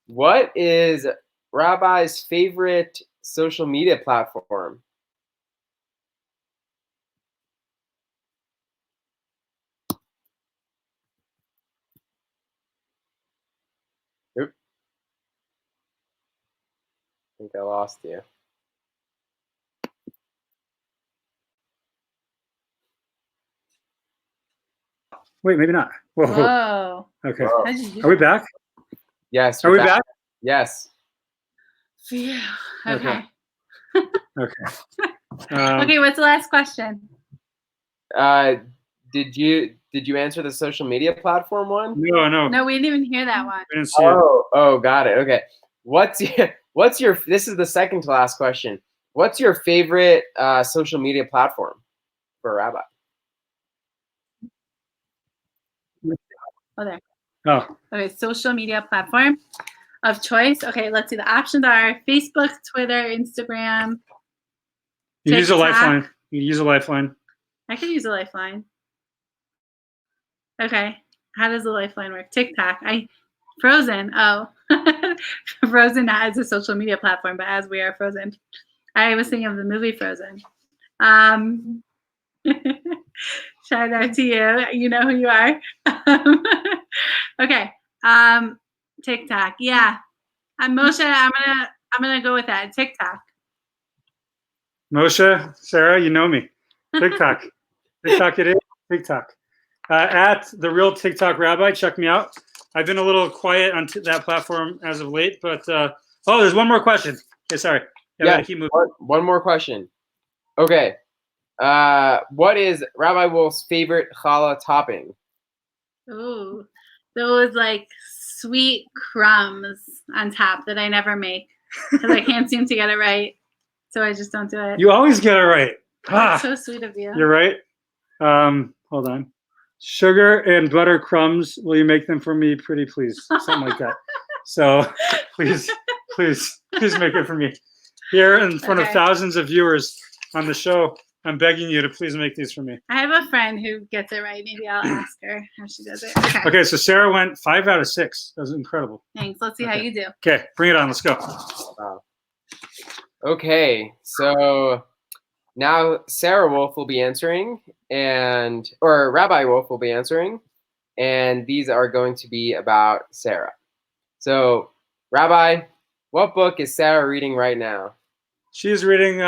What is Rabbi's favorite social media platform? Oop. I think I lost you. Wait, maybe not. Whoa. Whoa. Okay. Whoa. How'd you do Are we that? back? Yes. Are we're we back? Yes. Phew. Okay. Okay. Okay. Okay, what's the last question? Did you answer the social media platform one? No. No, we didn't even hear that one. We didn't see it. Oh, got it. Okay. What's your this is the second to last question. What's your favorite social media platform for a rabbi? Oh, there. Oh, Okay, social media platform of choice. Okay, let's see. The options are Facebook, Twitter, Instagram. you use a TikTok. lifeline. You use a lifeline. I could use a lifeline. Okay, how does the lifeline work? TikTok. Frozen. Oh, Frozen not as a social media platform, but as we are frozen. I was thinking of the movie Frozen. Shout out to you. You know who you are. Okay. TikTok. Yeah. Moshe, I'm gonna go with that. TikTok. Moshe, Sarah, you know me. TikTok. TikTok it is. TikTok. At the real TikTok Rabbi, check me out. I've been a little quiet on that platform as of late, but there's one more question. Okay, sorry. Yeah, keep moving. one more question. Okay. What is Rabbi Wolf's favorite challah topping? Ooh, those like sweet crumbs on top that I never make because I can't seem to get it right. So I just don't do it. You always get it right. That's so sweet of you. You're right. Hold on. Sugar and butter crumbs. Will you make them for me, pretty please? Something like that. So please make it for me. Here in front of thousands of viewers on the show, I'm begging you to please make these for me. I have a friend who gets it right. Maybe I'll ask her how she does it. Okay, so Sarah went 5 out of 6. That was incredible. Thanks. Let's see how you do. Okay, bring it on. Let's go. Wow. Okay, so now Sarah Wolf will be answering, or Rabbi Wolf will be answering, and these are going to be about Sarah. So, Rabbi, what book is Sarah reading right now? She's reading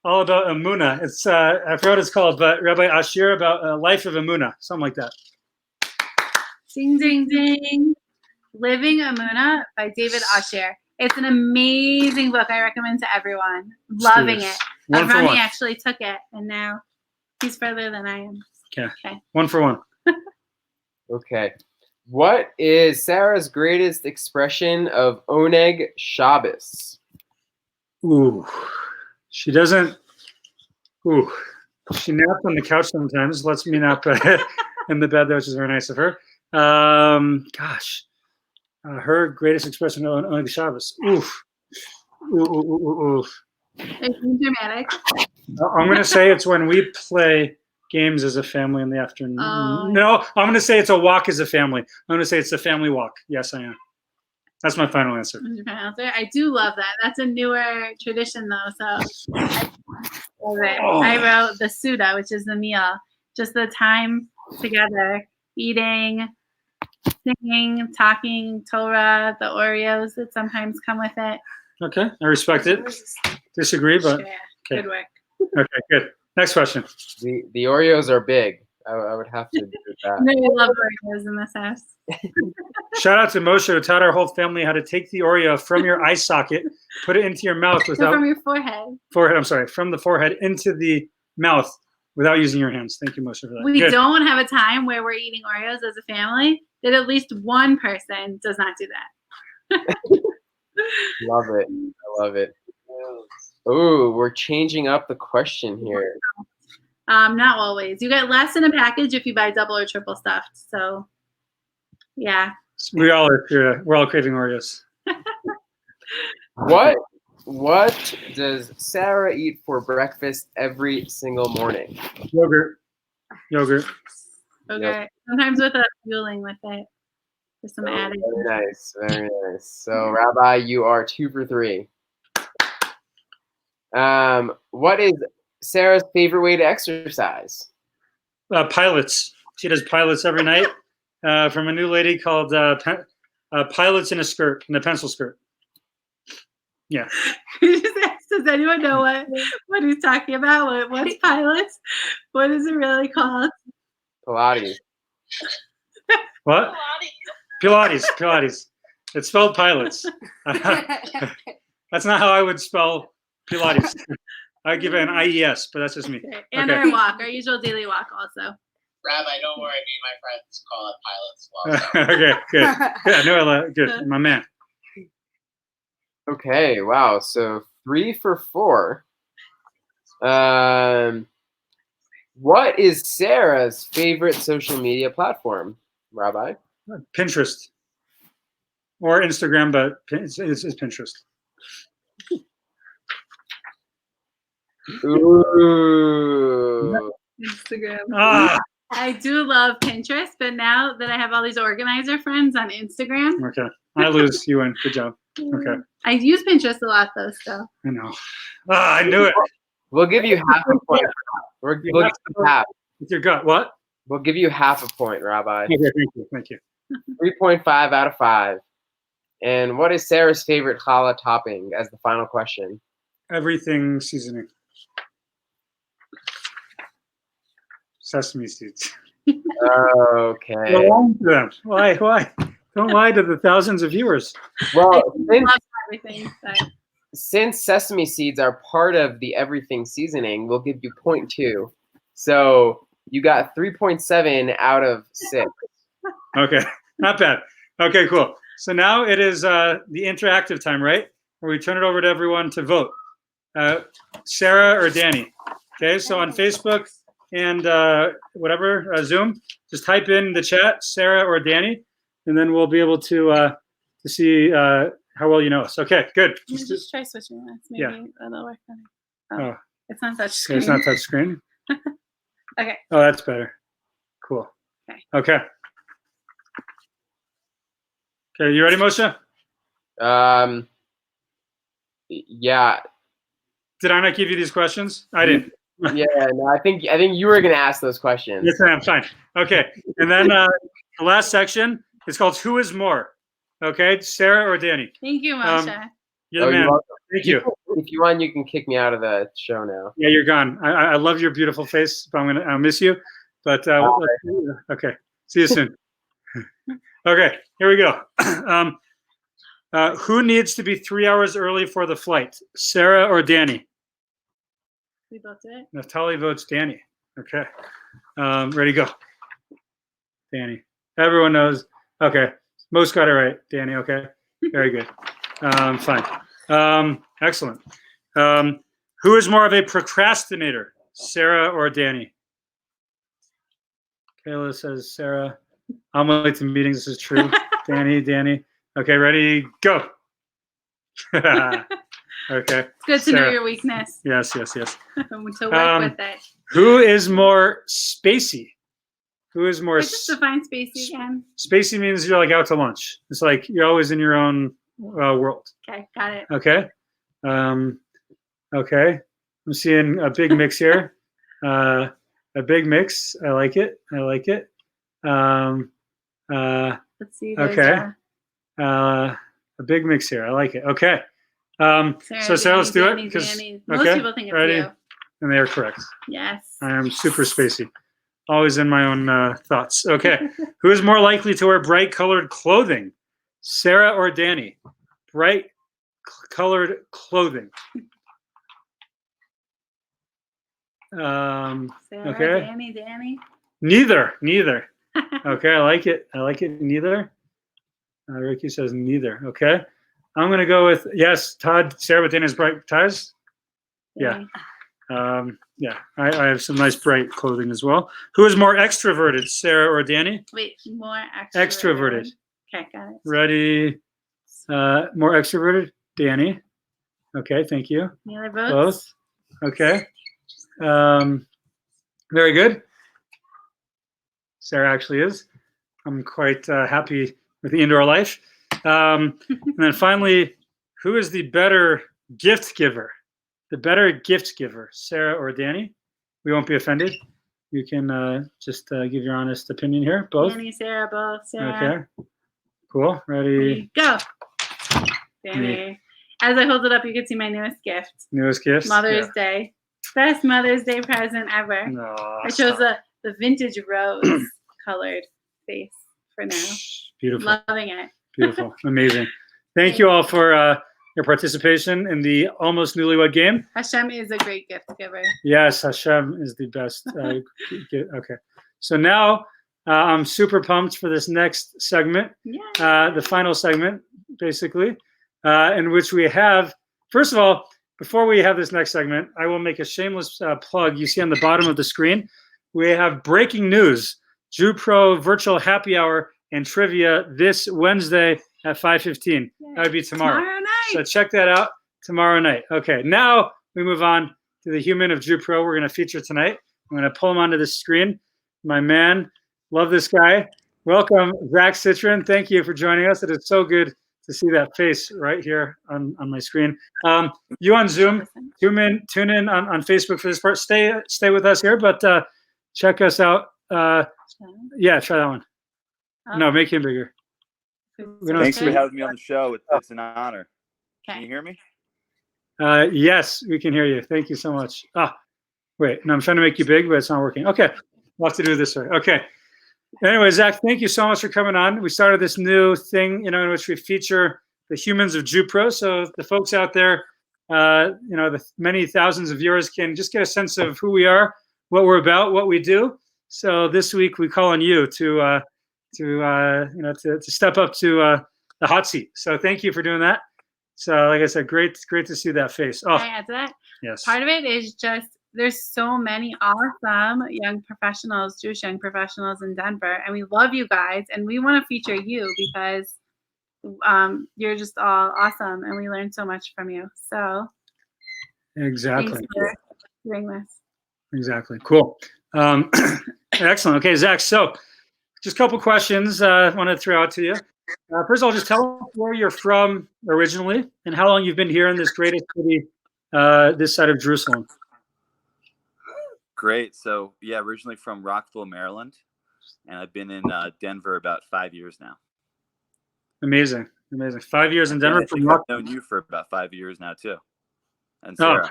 all about Emunah. It's I forgot what it's called, but Rabbi Ashir about a life of Emunah, something like that. Ding, ding, ding. Living Emunah by David Asher. It's an amazing book. I recommend to everyone. Loving it. Rami actually took it, and now he's further than I am. Okay. 1 for 1. Okay. What is Sarah's greatest expression of Oneg Shabbos? Ooh. She doesn't. Ooh. She naps on the couch sometimes. Lets me nap in the bed, which is very nice of her. Gosh. Her greatest expression on Oneg Shabbos. Oof. Ooh. It's dramatic. I'm going to say it's when we play games as a family in the afternoon. No, I'm going to say it's a walk as a family. I'm going to say it's a family walk. Yes, I am. That's my final answer. I do love that. That's a newer tradition, though. So I love it. I wrote the Suda, which is the meal. Just the time together, eating, singing, talking, Torah, the Oreos that sometimes come with it. Okay, I respect it. Disagree, but yeah, good work. Okay, good. Next question. The Oreos are big. I would have to do that. No, I love Oreos in this house. Shout out to Moshe, who taught our whole family how to take the Oreo from your eye socket, put it into your mouth without from your forehead. From the forehead into the mouth without using your hands. Thank you, Moshe, for that. We Good. don't have a time where we're eating Oreos as a family that at least one person does not do that. Love it. I love it. Oh, we're changing up the question here. Not always. You get less in a package if you buy double or triple stuffed. So, yeah. We're all craving Oreos. What does Sarah eat for breakfast every single morning? Yogurt. Okay. Yep. Sometimes with a fueling with it. With some added. Very nice. Very nice. So, Rabbi, you are 2 for 3. What is Sarah's favorite way to exercise? Pilots. She does pilots every night from a new lady called Pilots in a pencil skirt. Yeah. Does anyone know what he's talking about? What's pilots? What is it really called? Pilates. What? Pilates. It's spelled pilots. That's not how I would spell Pilates. I'd give it an IES, but that's just me. Okay. And our walk, our usual daily walk also. Rabbi, don't worry, me and my friends call it pilots. Okay, good. Yeah, no, I love it. Good, my man. Okay, wow. So 3 for 4. What is Sarah's favorite social media platform, Rabbi? Pinterest or Instagram, but it's Pinterest. Ooh. Instagram. I do love Pinterest, but now that I have all these organizer friends on Instagram. Okay. I lose, you win. Good job. Okay. I use Pinterest a lot though, still. I know. I knew it. We'll give you half a point. We'll give you half. With your gut, what? We'll give you half a point, Rabbi. Okay, thank you. 3.5 out of 5. And what is Sarah's favorite challah topping as the final question? Everything seasoning. Sesame seeds. Okay. Go on to them. Why? Don't lie to the thousands of viewers. Well, I love everything. since sesame seeds are part of the everything seasoning, we'll give you 0.2. So you got 3.7 out of 6. Okay, not bad. Okay, cool. So now it is the interactive time, right? Where we turn it over to everyone to vote. Sarah or Danny. Okay, so on Facebook and Zoom, just type in the chat, Sarah or Danny, and then we'll be able to see how well you know us. Okay, good. Just try switching this. Maybe that'll work better. Oh, it's not touch screen. it's not touch screen. Okay. Oh, that's better. Cool. Okay. Okay, you ready, Moshe? Yeah. Did I not give you these questions? I didn't. Yeah, no, I think you were gonna ask those questions. Yes, I am. Fine. Okay, and then the last section is called "Who is More?" Okay, Sarah or Danny? Thank you, Moshe. You're the man. Thank you. If you want, you can kick me out of the show now. Yeah, you're gone. I love your beautiful face, but I'll miss you. But okay, see you soon. Okay, here we go. Who needs to be 3 hours early for the flight, Sarah or Danny? We both did it. Naftali votes Danny. Okay, ready, go. Danny. Everyone knows. Okay, most got it right. Danny. Okay, very good. Fine. Excellent. Who is more of a procrastinator, Sarah or Danny? Kayla says Sarah. I'm late to meetings. This is true. Danny. Okay, ready, go. Okay. It's good to know your weakness. Yes. To work with it. Who is more spacey? Who is more? Just define spacey again. Spacey means you're like out to lunch. It's like you're always in your own world. Okay, got it. Okay. Okay. I'm seeing a big mix here. A big mix. I like it. Let's see. Okay. A big mix here. I like it. Okay. So Sarah, let's do it. Most people think it's you. And they are correct. Yes. I am super spacey. Always in my own thoughts. Okay. Who is more likely to wear bright colored clothing? Sarah or Danny? Bright colored clothing. Sarah, Okay. Danny. Neither. Okay, I like it. Neither. Ricky says neither. Okay. I'm going to go with, yes, Todd, Sarah, but Danny's bright ties. Yeah. Yeah, I have some nice bright clothing as well. Who is more extroverted, Sarah or Danny? Wait, more Extroverted. Okay, got it. Ready? More extroverted, Danny. Okay, thank you. Any other votes? Both. Okay. Very good. Sarah actually is. I'm quite happy with the indoor life. And then finally, who is the better gift giver? The better gift giver, Sarah or Danny? We won't be offended. You can just give your honest opinion here. Both. Danny, Sarah, both. Sarah. Okay. Cool. Ready? Go. Danny. As I hold it up, you can see my newest gift. Newest gift? Mother's Day. Best Mother's Day present ever. No, I chose the vintage rose colored face for now. Beautiful. Loving it. Beautiful. Amazing. Thank you all for your participation in the almost newlywed game. Hashem is a great gift giver. Yes, Hashem is the best. Okay. So now I'm super pumped for this next segment, the final segment, basically, in which we have, first of all, before we have this next segment, I will make a shameless plug. You see on the bottom of the screen, we have breaking news, Jew Pro virtual happy hour and trivia this Wednesday at 5:15. That would be tomorrow. Tomorrow night. So check that out tomorrow night. Okay, now we move on to the human of Jew Pro we're going to feature tonight. I'm going to pull him onto the screen. My man, love this guy. Welcome, Zach Citron. Thank you for joining us. It is so good to see that face right here on my screen. You on Zoom, tune in on Facebook for this part. Stay with us here, but check us out. Yeah, try that one. No, make him bigger. Thanks for having me on the show. It's an honor. Okay. Can you hear me? Yes, we can hear you. Thank you so much. Wait, no, I'm trying to make you big, but it's not working. Okay, we'll have to do it this way. Okay. Anyway, Zach, thank you so much for coming on. We started this new thing, in which we feature the humans of Jew Pro. So the folks out there, the many thousands of viewers can just get a sense of who we are, what we're about, what we do. So this week we call on you to step up to the hot seat. So thank you for doing that. So like I said, great to see that face. Can I add to that? Yes. Part of it is just there's so many awesome young professionals, Jewish young professionals in Denver, and we love you guys, and we want to feature you because you're just all awesome, and we learned so much from you. So exactly. Thanks for doing this. Exactly. Cool. Excellent. Okay, Zach. So just a couple questions I want to throw out to you. First of all, just tell us where you're from originally and how long you've been here in this greatest city, this side of Jerusalem. Great. So, yeah, originally from Rockville, Maryland, and I've been in Denver about 5 years now. Amazing. 5 years in Denver. I've known you for about 5 years now, too. And Sarah.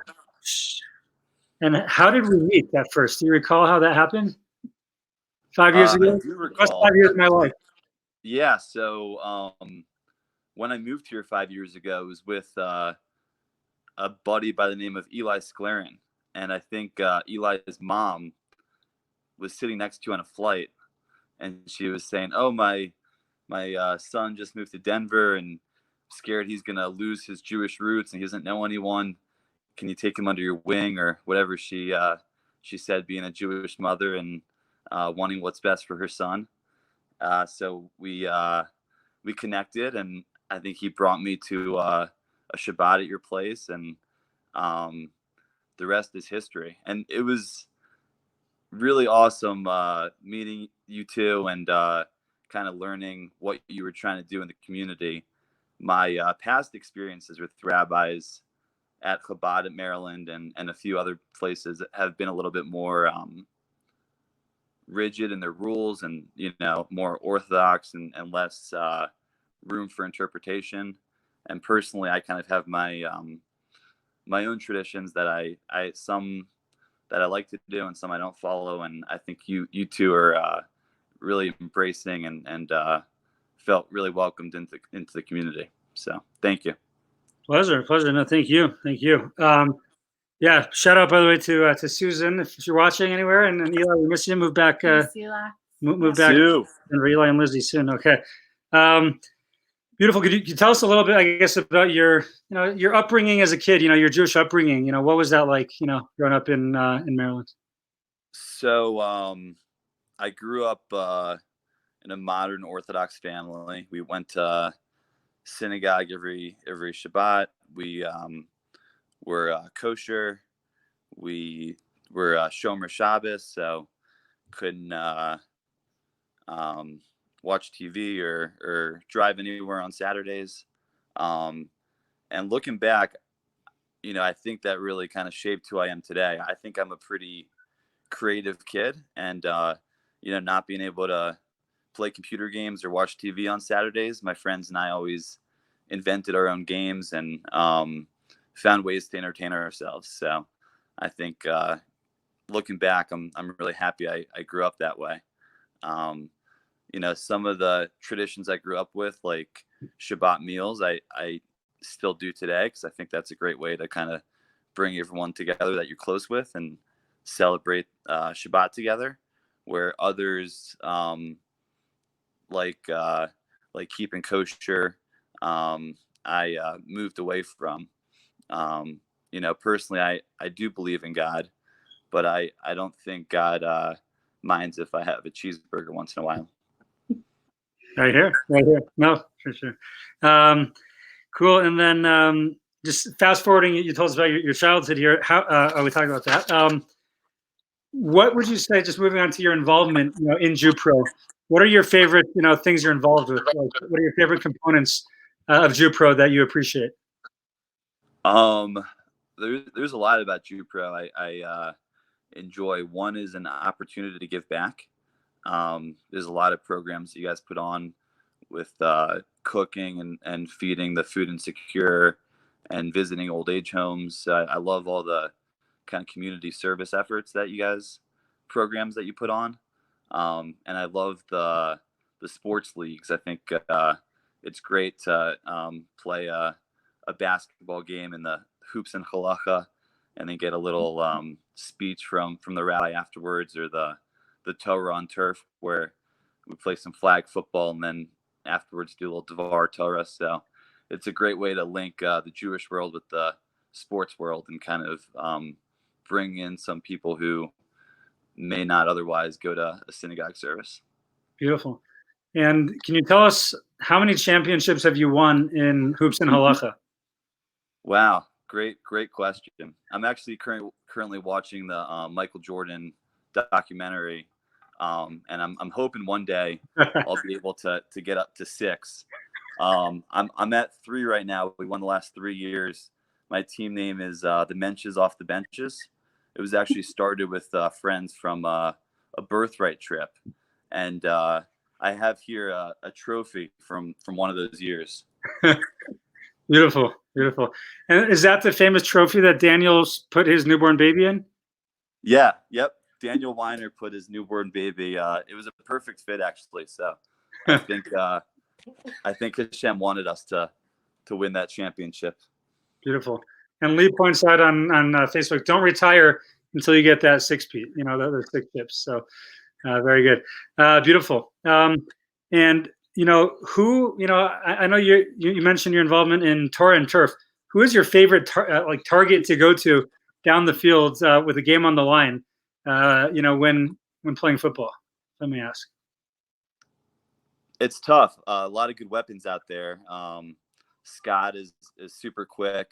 And how did we meet at first? Do you recall how that happened? 5 years ago? I do recall. 5 years of my life. Yeah. So when I moved here 5 years ago, it was with a buddy by the name of Eli Sclaren. And I think Eli's mom was sitting next to you on a flight. And she was saying, oh, my son just moved to Denver and scared he's going to lose his Jewish roots and he doesn't know anyone. Can you take him under your wing or whatever she said, being a Jewish mother and wanting what's best for her son. So we connected, and I think he brought me to a Shabbat at your place, and the rest is history. And it was really awesome meeting you two and kind of learning what you were trying to do in the community. My past experiences with rabbis at Chabad at Maryland and a few other places have been a little bit more rigid in their rules and, more orthodox and less room for interpretation. And personally, I kind of have my my own traditions that I some that I like to do and some I don't follow. And I think you two are really embracing and felt really welcomed into the community. So thank you. Pleasure. No, thank you. Yeah, shout out by the way to Susan if you're watching anywhere, and Eli, we miss you. Move back, move back, Sue. and Eli and Lizzie soon. Okay, beautiful. Could you tell us a little bit, I guess, about your your upbringing as a kid? Your Jewish upbringing. What was that like? Growing up in Maryland. So I grew up in a modern Orthodox family. We went to synagogue every Shabbat. We were kosher. We were Shomer Shabbos, so couldn't watch TV or drive anywhere on Saturdays. And looking back, I think that really kind of shaped who I am today. I think I'm a pretty creative kid, and not being able to play computer games or watch TV on Saturdays, my friends and I always invented our own games and found ways to entertain ourselves. So I think looking back, I'm really happy I grew up that way. Some of the traditions I grew up with, like Shabbat meals, I still do today, because I think that's a great way to kind of bring everyone together that you're close with and celebrate Shabbat together, where others like keeping kosher, I moved away from. Personally, I do believe in God, but I don't think God minds if I have a cheeseburger once in a while. Right here. No, for sure. Cool. And then just fast forwarding, you told us about your childhood here. How are we talking about that? What would you say, just moving on to your involvement in JewPro, what are your favorite things you're involved with? Like, what are your favorite components of JewPro that you appreciate? There's a lot about JewPro I enjoy. One is an opportunity to give back. There's a lot of programs that you guys put on with cooking and feeding the food insecure and visiting old age homes. I love all the kind of community service efforts that you guys, programs that you put on. And I love the sports leagues. I think it's great to play a basketball game in the hoops and Holla, and then get a little speech from the rabbi afterwards, or the Torah on turf, where we play some flag football and then afterwards do a little Devar Torah. So it's a great way to link the Jewish world with the sports world and kind of bring in some people who may not otherwise go to a synagogue service. Beautiful. And can you tell us, how many championships have you won in hoops and halacha? Wow, great question. I'm actually currently watching the Michael Jordan documentary, and I'm hoping one day I'll be able to get up to 6. I'm at 3 right now. We won the last 3 years. My team name is the Menches Off the Benches. It was actually started with friends from a birthright trip, and I have here a trophy from one of those years. Beautiful. And is that the famous trophy that Daniel put his newborn baby in? Yeah. Yep. Daniel Weiner put his newborn baby. It was a perfect fit, actually. So I think Hashem wanted us to win that championship. Beautiful. And Lee points out on Facebook, don't retire until you get that 6-peat, those 6 chips. So very good. Beautiful. And who, I know you mentioned your involvement in Torah and turf. Who is your favorite target to go to down the field with a game on the line, when playing football? Let me ask. It's tough. A lot of good weapons out there. Scott is super quick.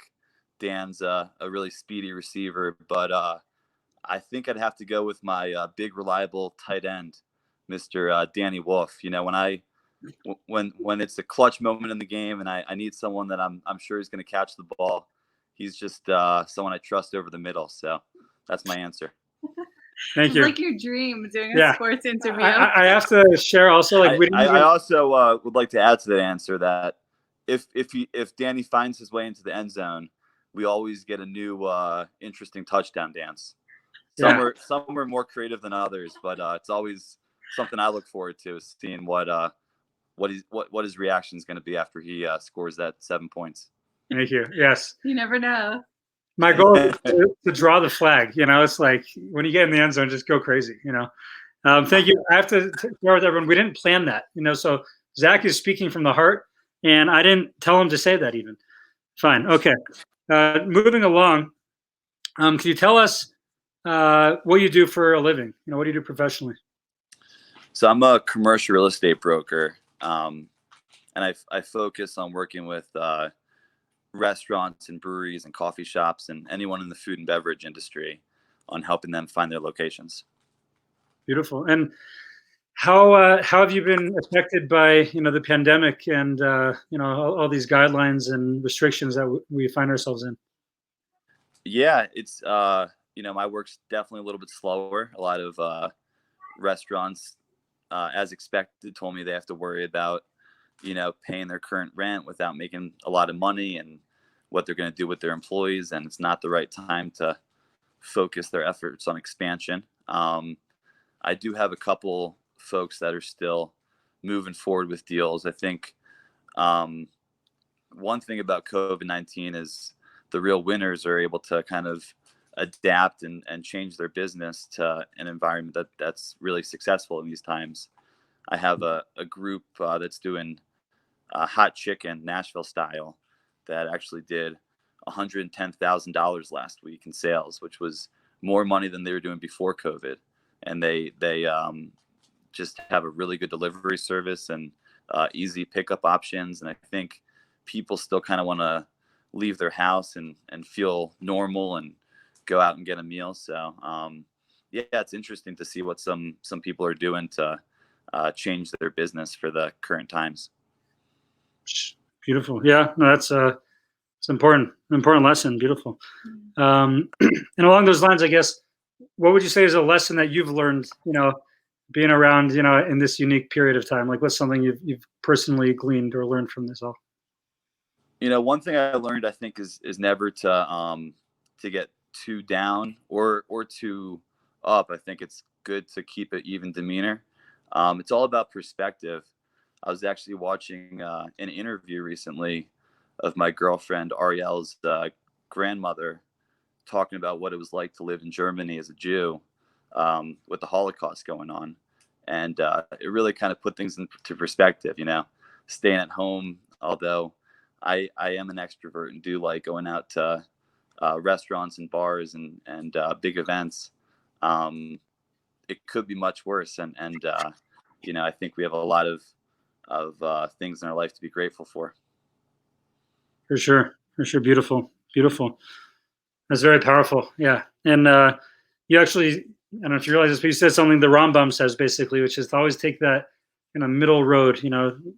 Dan's a really speedy receiver, but I think I'd have to go with my big, reliable tight end, Mr. Danny Wolf. When it's a clutch moment in the game and I need someone that I'm sure is going to catch the ball, he's just someone I trust over the middle. So that's my answer. Thank you. It's like your dream, doing a sports interview. I have to share also. I also would like to add to that answer that if Danny finds his way into the end zone, we always get a new interesting touchdown dance. Some are more creative than others, but it's always something I look forward to, is seeing what his reaction is going to be after he scores that 7 points. Thank you. Yes. You never know. My goal is to draw the flag. It's like when you get in the end zone, just go crazy. Thank you. I have to share with everyone. We didn't plan that. So Zach is speaking from the heart, and I didn't tell him to say that even. Fine. Okay. Moving along. Can you tell us what you do for a living? What do you do professionally? So I'm a commercial real estate broker, and I focus on working with restaurants and breweries and coffee shops and anyone in the food and beverage industry on helping them find their locations. Beautiful. And how have you been affected by the pandemic and all these guidelines and restrictions that we find ourselves in? Yeah, it's my work's definitely a little bit slower. A lot of restaurants, as expected, told me they have to worry about paying their current rent without making a lot of money and what they're going to do with their employees, and it's not the right time to focus their efforts on expansion. I do have a couple folks that are still moving forward with deals. I think one thing about COVID-19 is the real winners are able to kind of adapt and change their business to an environment that's really successful in these times. I have a group that's doing hot chicken, Nashville style, that actually did $110,000 last week in sales, which was more money than they were doing before COVID. And they just have a really good delivery service and easy pickup options. And I think people still kind of want to leave their house and feel normal and go out and get a meal. So yeah, it's interesting to see what some people are doing to change their business for the current times. Beautiful. Yeah, no, it's important lesson. Beautiful. And along those lines, I guess, what would you say is a lesson that you've learned, being around, in this unique period of time? Like, what's something you've personally gleaned or learned from this all? One thing I learned, I think, is never to get too down or too up. I think it's good to keep an even demeanor. It's all about perspective. I was actually watching an interview recently of my girlfriend Ariel's grandmother talking about what it was like to live in Germany as a Jew with the Holocaust going on. And it really kind of put things into perspective, staying at home, although I am an extrovert and do like going out to restaurants and bars and big events. It could be much worse. And I think we have a lot of things in our life to be grateful for. For sure. Beautiful. That's very powerful. Yeah. And you actually, I don't know if you realize this, but you said something the Rambam says basically, which is to always take that middle road,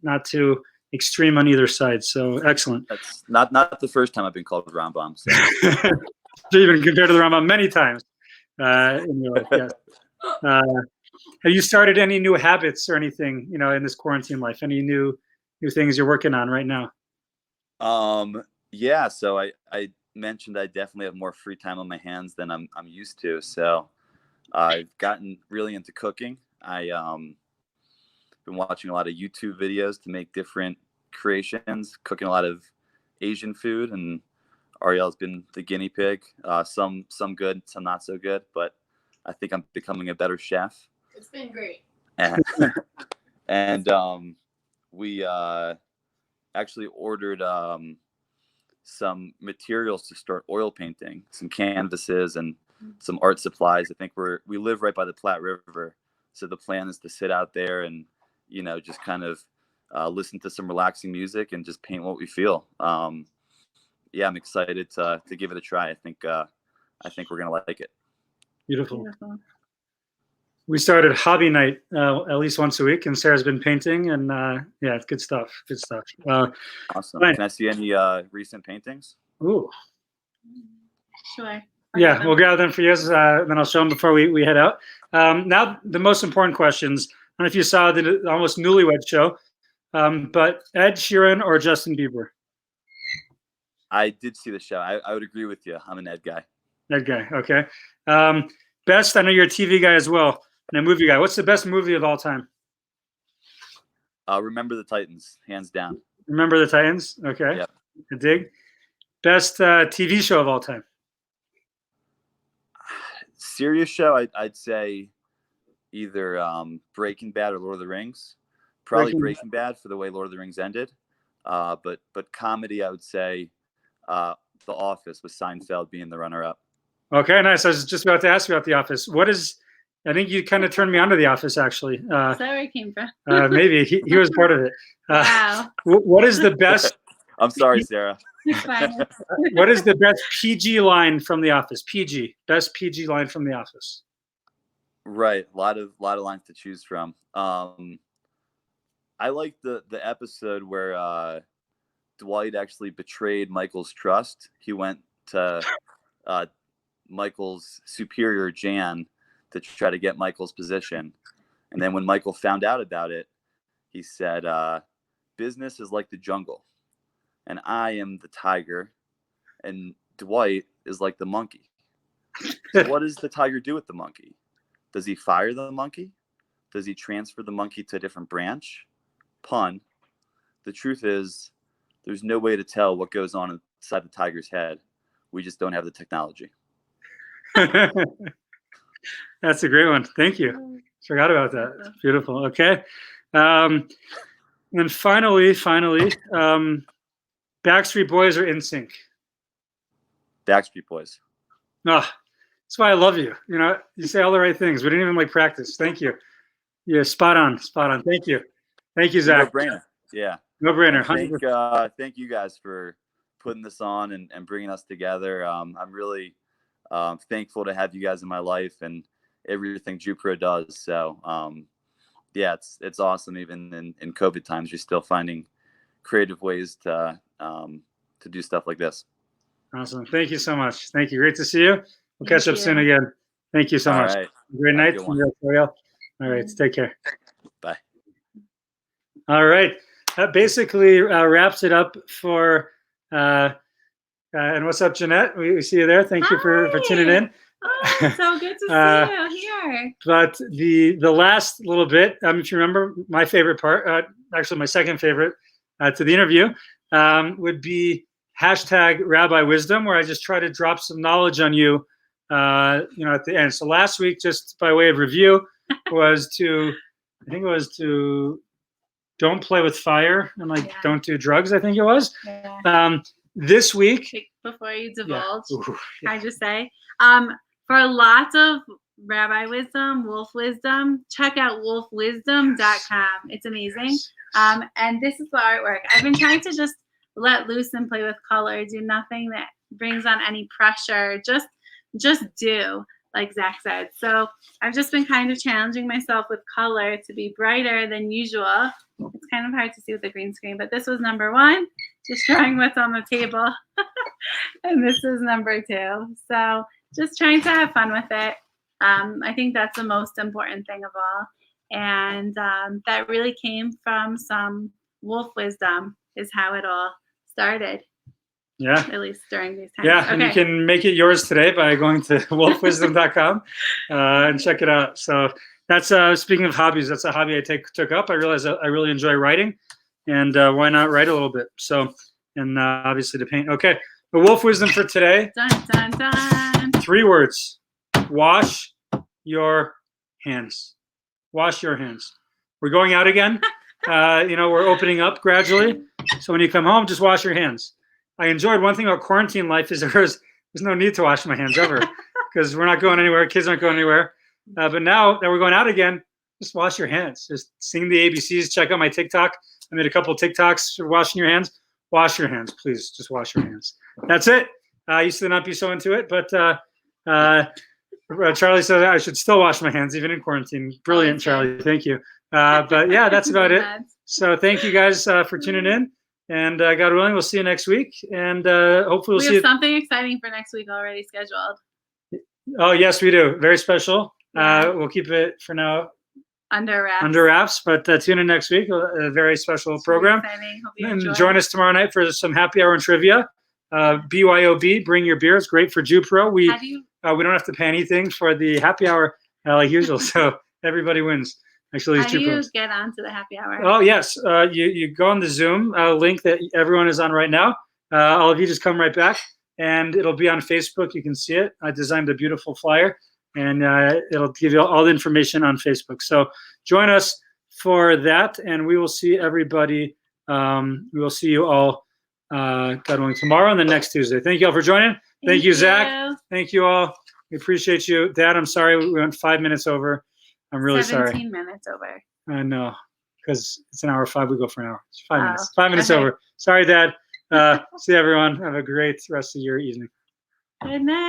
not too extreme on either side. So excellent. That's not the first time I've been called Rambam. So. You've been compared to the Rambam many times in your life. Yes. Have you started any new habits or anything, in this quarantine life? Any new things you're working on right now? Yeah. So I mentioned I definitely have more free time on my hands than I'm used to. So I've gotten really into cooking. I been watching a lot of YouTube videos to make different creations, cooking a lot of Asian food, and Ariel's been the guinea pig. Some good, some not so good, but I think I'm becoming a better chef. It's been great. And we actually ordered some materials to start oil painting, some canvases and some art supplies. I think we live right by the Platte River, so the plan is to sit out there and just kind of listen to some relaxing music and just paint what we feel. Yeah, I'm excited to give it a try. I think we're gonna like it. Beautiful. We started hobby night at least once a week, and Sarah's been painting, and yeah, it's good stuff. Awesome. Fine. Can I see any recent paintings? Ooh. Sure. Yeah, we'll grab them for you, then I'll show them before we head out. Now, the most important questions. I don't know if you saw the almost newlywed show, but Ed Sheeran or Justin Bieber? I did see the show. I would agree with you. I'm an Ed guy. Ed guy, okay. Best, I know you're a TV guy as well, and a movie guy. What's the best movie of all time? Remember the Titans, hands down. Remember the Titans? Okay. Yeah. I dig. Best TV show of all time? serious show, I'd say either Breaking Bad or Lord of the Rings. Probably Breaking Bad for the way Lord of the Rings ended. But comedy, I would say The Office, with Seinfeld being the runner-up. Okay, nice. I was just about to ask you about The Office. I think you kind of turned me on to The Office, actually. Is that where it came from? Maybe. He was part of it. Wow. What is the best... I'm sorry, Sarah. What is the best PG line from The Office? PG. Best PG line from The Office. Right. A lot of lines to choose from. I like the episode where Dwight actually betrayed Michael's trust. He went to Michael's superior, Jan, to try to get Michael's position. And then when Michael found out about it, he said, business is like the jungle, and I am the tiger, and Dwight is like the monkey. So what does the tiger do with the monkey? Does he fire the monkey? Does he transfer the monkey to a different branch? Pun. The truth is, there's no way to tell what goes on inside the tiger's head. We just don't have the technology. That's a great one. Thank you. Forgot about that. Beautiful. Okay. And finally, Backstreet Boys or NSYNC? Backstreet Boys. Oh, that's why I love you. You know, you say all the right things. We didn't even practice. Thank you. Yeah, spot on. Thank you, Zach. No brainer. Yeah. No brainer. Thank you guys for putting this on and bringing us together. I'm really thankful to have you guys in my life and everything JuPro does. So yeah, it's awesome. Even in COVID times, you're still finding creative ways to do stuff like this. Awesome. Thank you so much. Thank you. Great to see you. We'll catch up soon again. Thank you so much. Right. Great night. All right. Take care. Bye. All right. That basically wraps it up for. And what's up, Jeanette? We see you there. Thank you for tuning in. Oh, so good to see you here. But the last little bit, if you remember, my favorite part, actually my second favorite to the interview, would be hashtag Rabbi Wisdom, where I just try to drop some knowledge on you, at the end. So last week, just by way of review, was to don't play with fire and don't do drugs. I think it was. Yeah. This week, before you divulge, can I just say, for lots of Rabbi Wisdom, Wolf Wisdom, check out wolfwisdom.com. It's amazing. And this is the artwork. I've been trying to just let loose and play with color, do nothing that brings on any pressure. Just do, like Zach said. So I've just been kind of challenging myself with color to be brighter than usual. It's kind of hard to see with the green screen, but this was number one, just drawing what's on the table. And this is number two. So just trying to have fun with it. I think that's the most important thing of all. And that really came from some wolf wisdom is how it all started. Yeah. At least during these times. Yeah, and you can make it yours today by going to wolfwisdom.com and check it out. So that's speaking of hobbies, that's a hobby I took up. I realized I really enjoy writing, and why not write a little bit? So, and obviously to paint. Okay, the wolf wisdom for today. Dun, dun, dun. 3 words. Wash your hands. Wash your hands. We're going out again. We're opening up gradually. So when you come home, just wash your hands. I enjoyed one thing about quarantine life is there's no need to wash my hands ever because we're not going anywhere. Kids aren't going anywhere. But now that we're going out again, just wash your hands. Just sing the ABCs. Check out my TikTok. I made a couple of TikToks for washing your hands. Wash your hands, please. Just wash your hands. That's it. I used to not be so into it, but Charlie said I should still wash my hands even in quarantine. Brilliant, Charlie. Thank you. But yeah, that's about it. So thank you guys for tuning in. And God willing, we'll see you next week. And hopefully we'll see you. We have something exciting for next week already scheduled. Oh, yes, we do. Very special. Yeah. We'll keep it for now under wraps. But tune in next week. A very special program. Exciting. Hope you and enjoy. Join us tomorrow night for some happy hour and trivia. BYOB, bring your beer. It's great for JuPro. We don't have to pay anything for the happy hour like usual. So everybody wins. Actually, how do you get onto the happy hour? Oh, yes. You go on the Zoom link that everyone is on right now. All of you just come right back, and it'll be on Facebook. You can see it. I designed a beautiful flyer. and it'll give you all the information on Facebook. So join us for that, and we will see everybody. We will see you all, God willing, tomorrow and the next Tuesday. Thank you all for joining. Thank you, Zach. Thank you all. We appreciate you. Dad, I'm sorry we went 5 minutes over. I'm really 17 sorry. minutes over. I know, because it's an hour 5. We go for an hour. It's 5 minutes. 5 minutes okay. over. Sorry, Dad. See everyone. Have a great rest of your evening. Good night.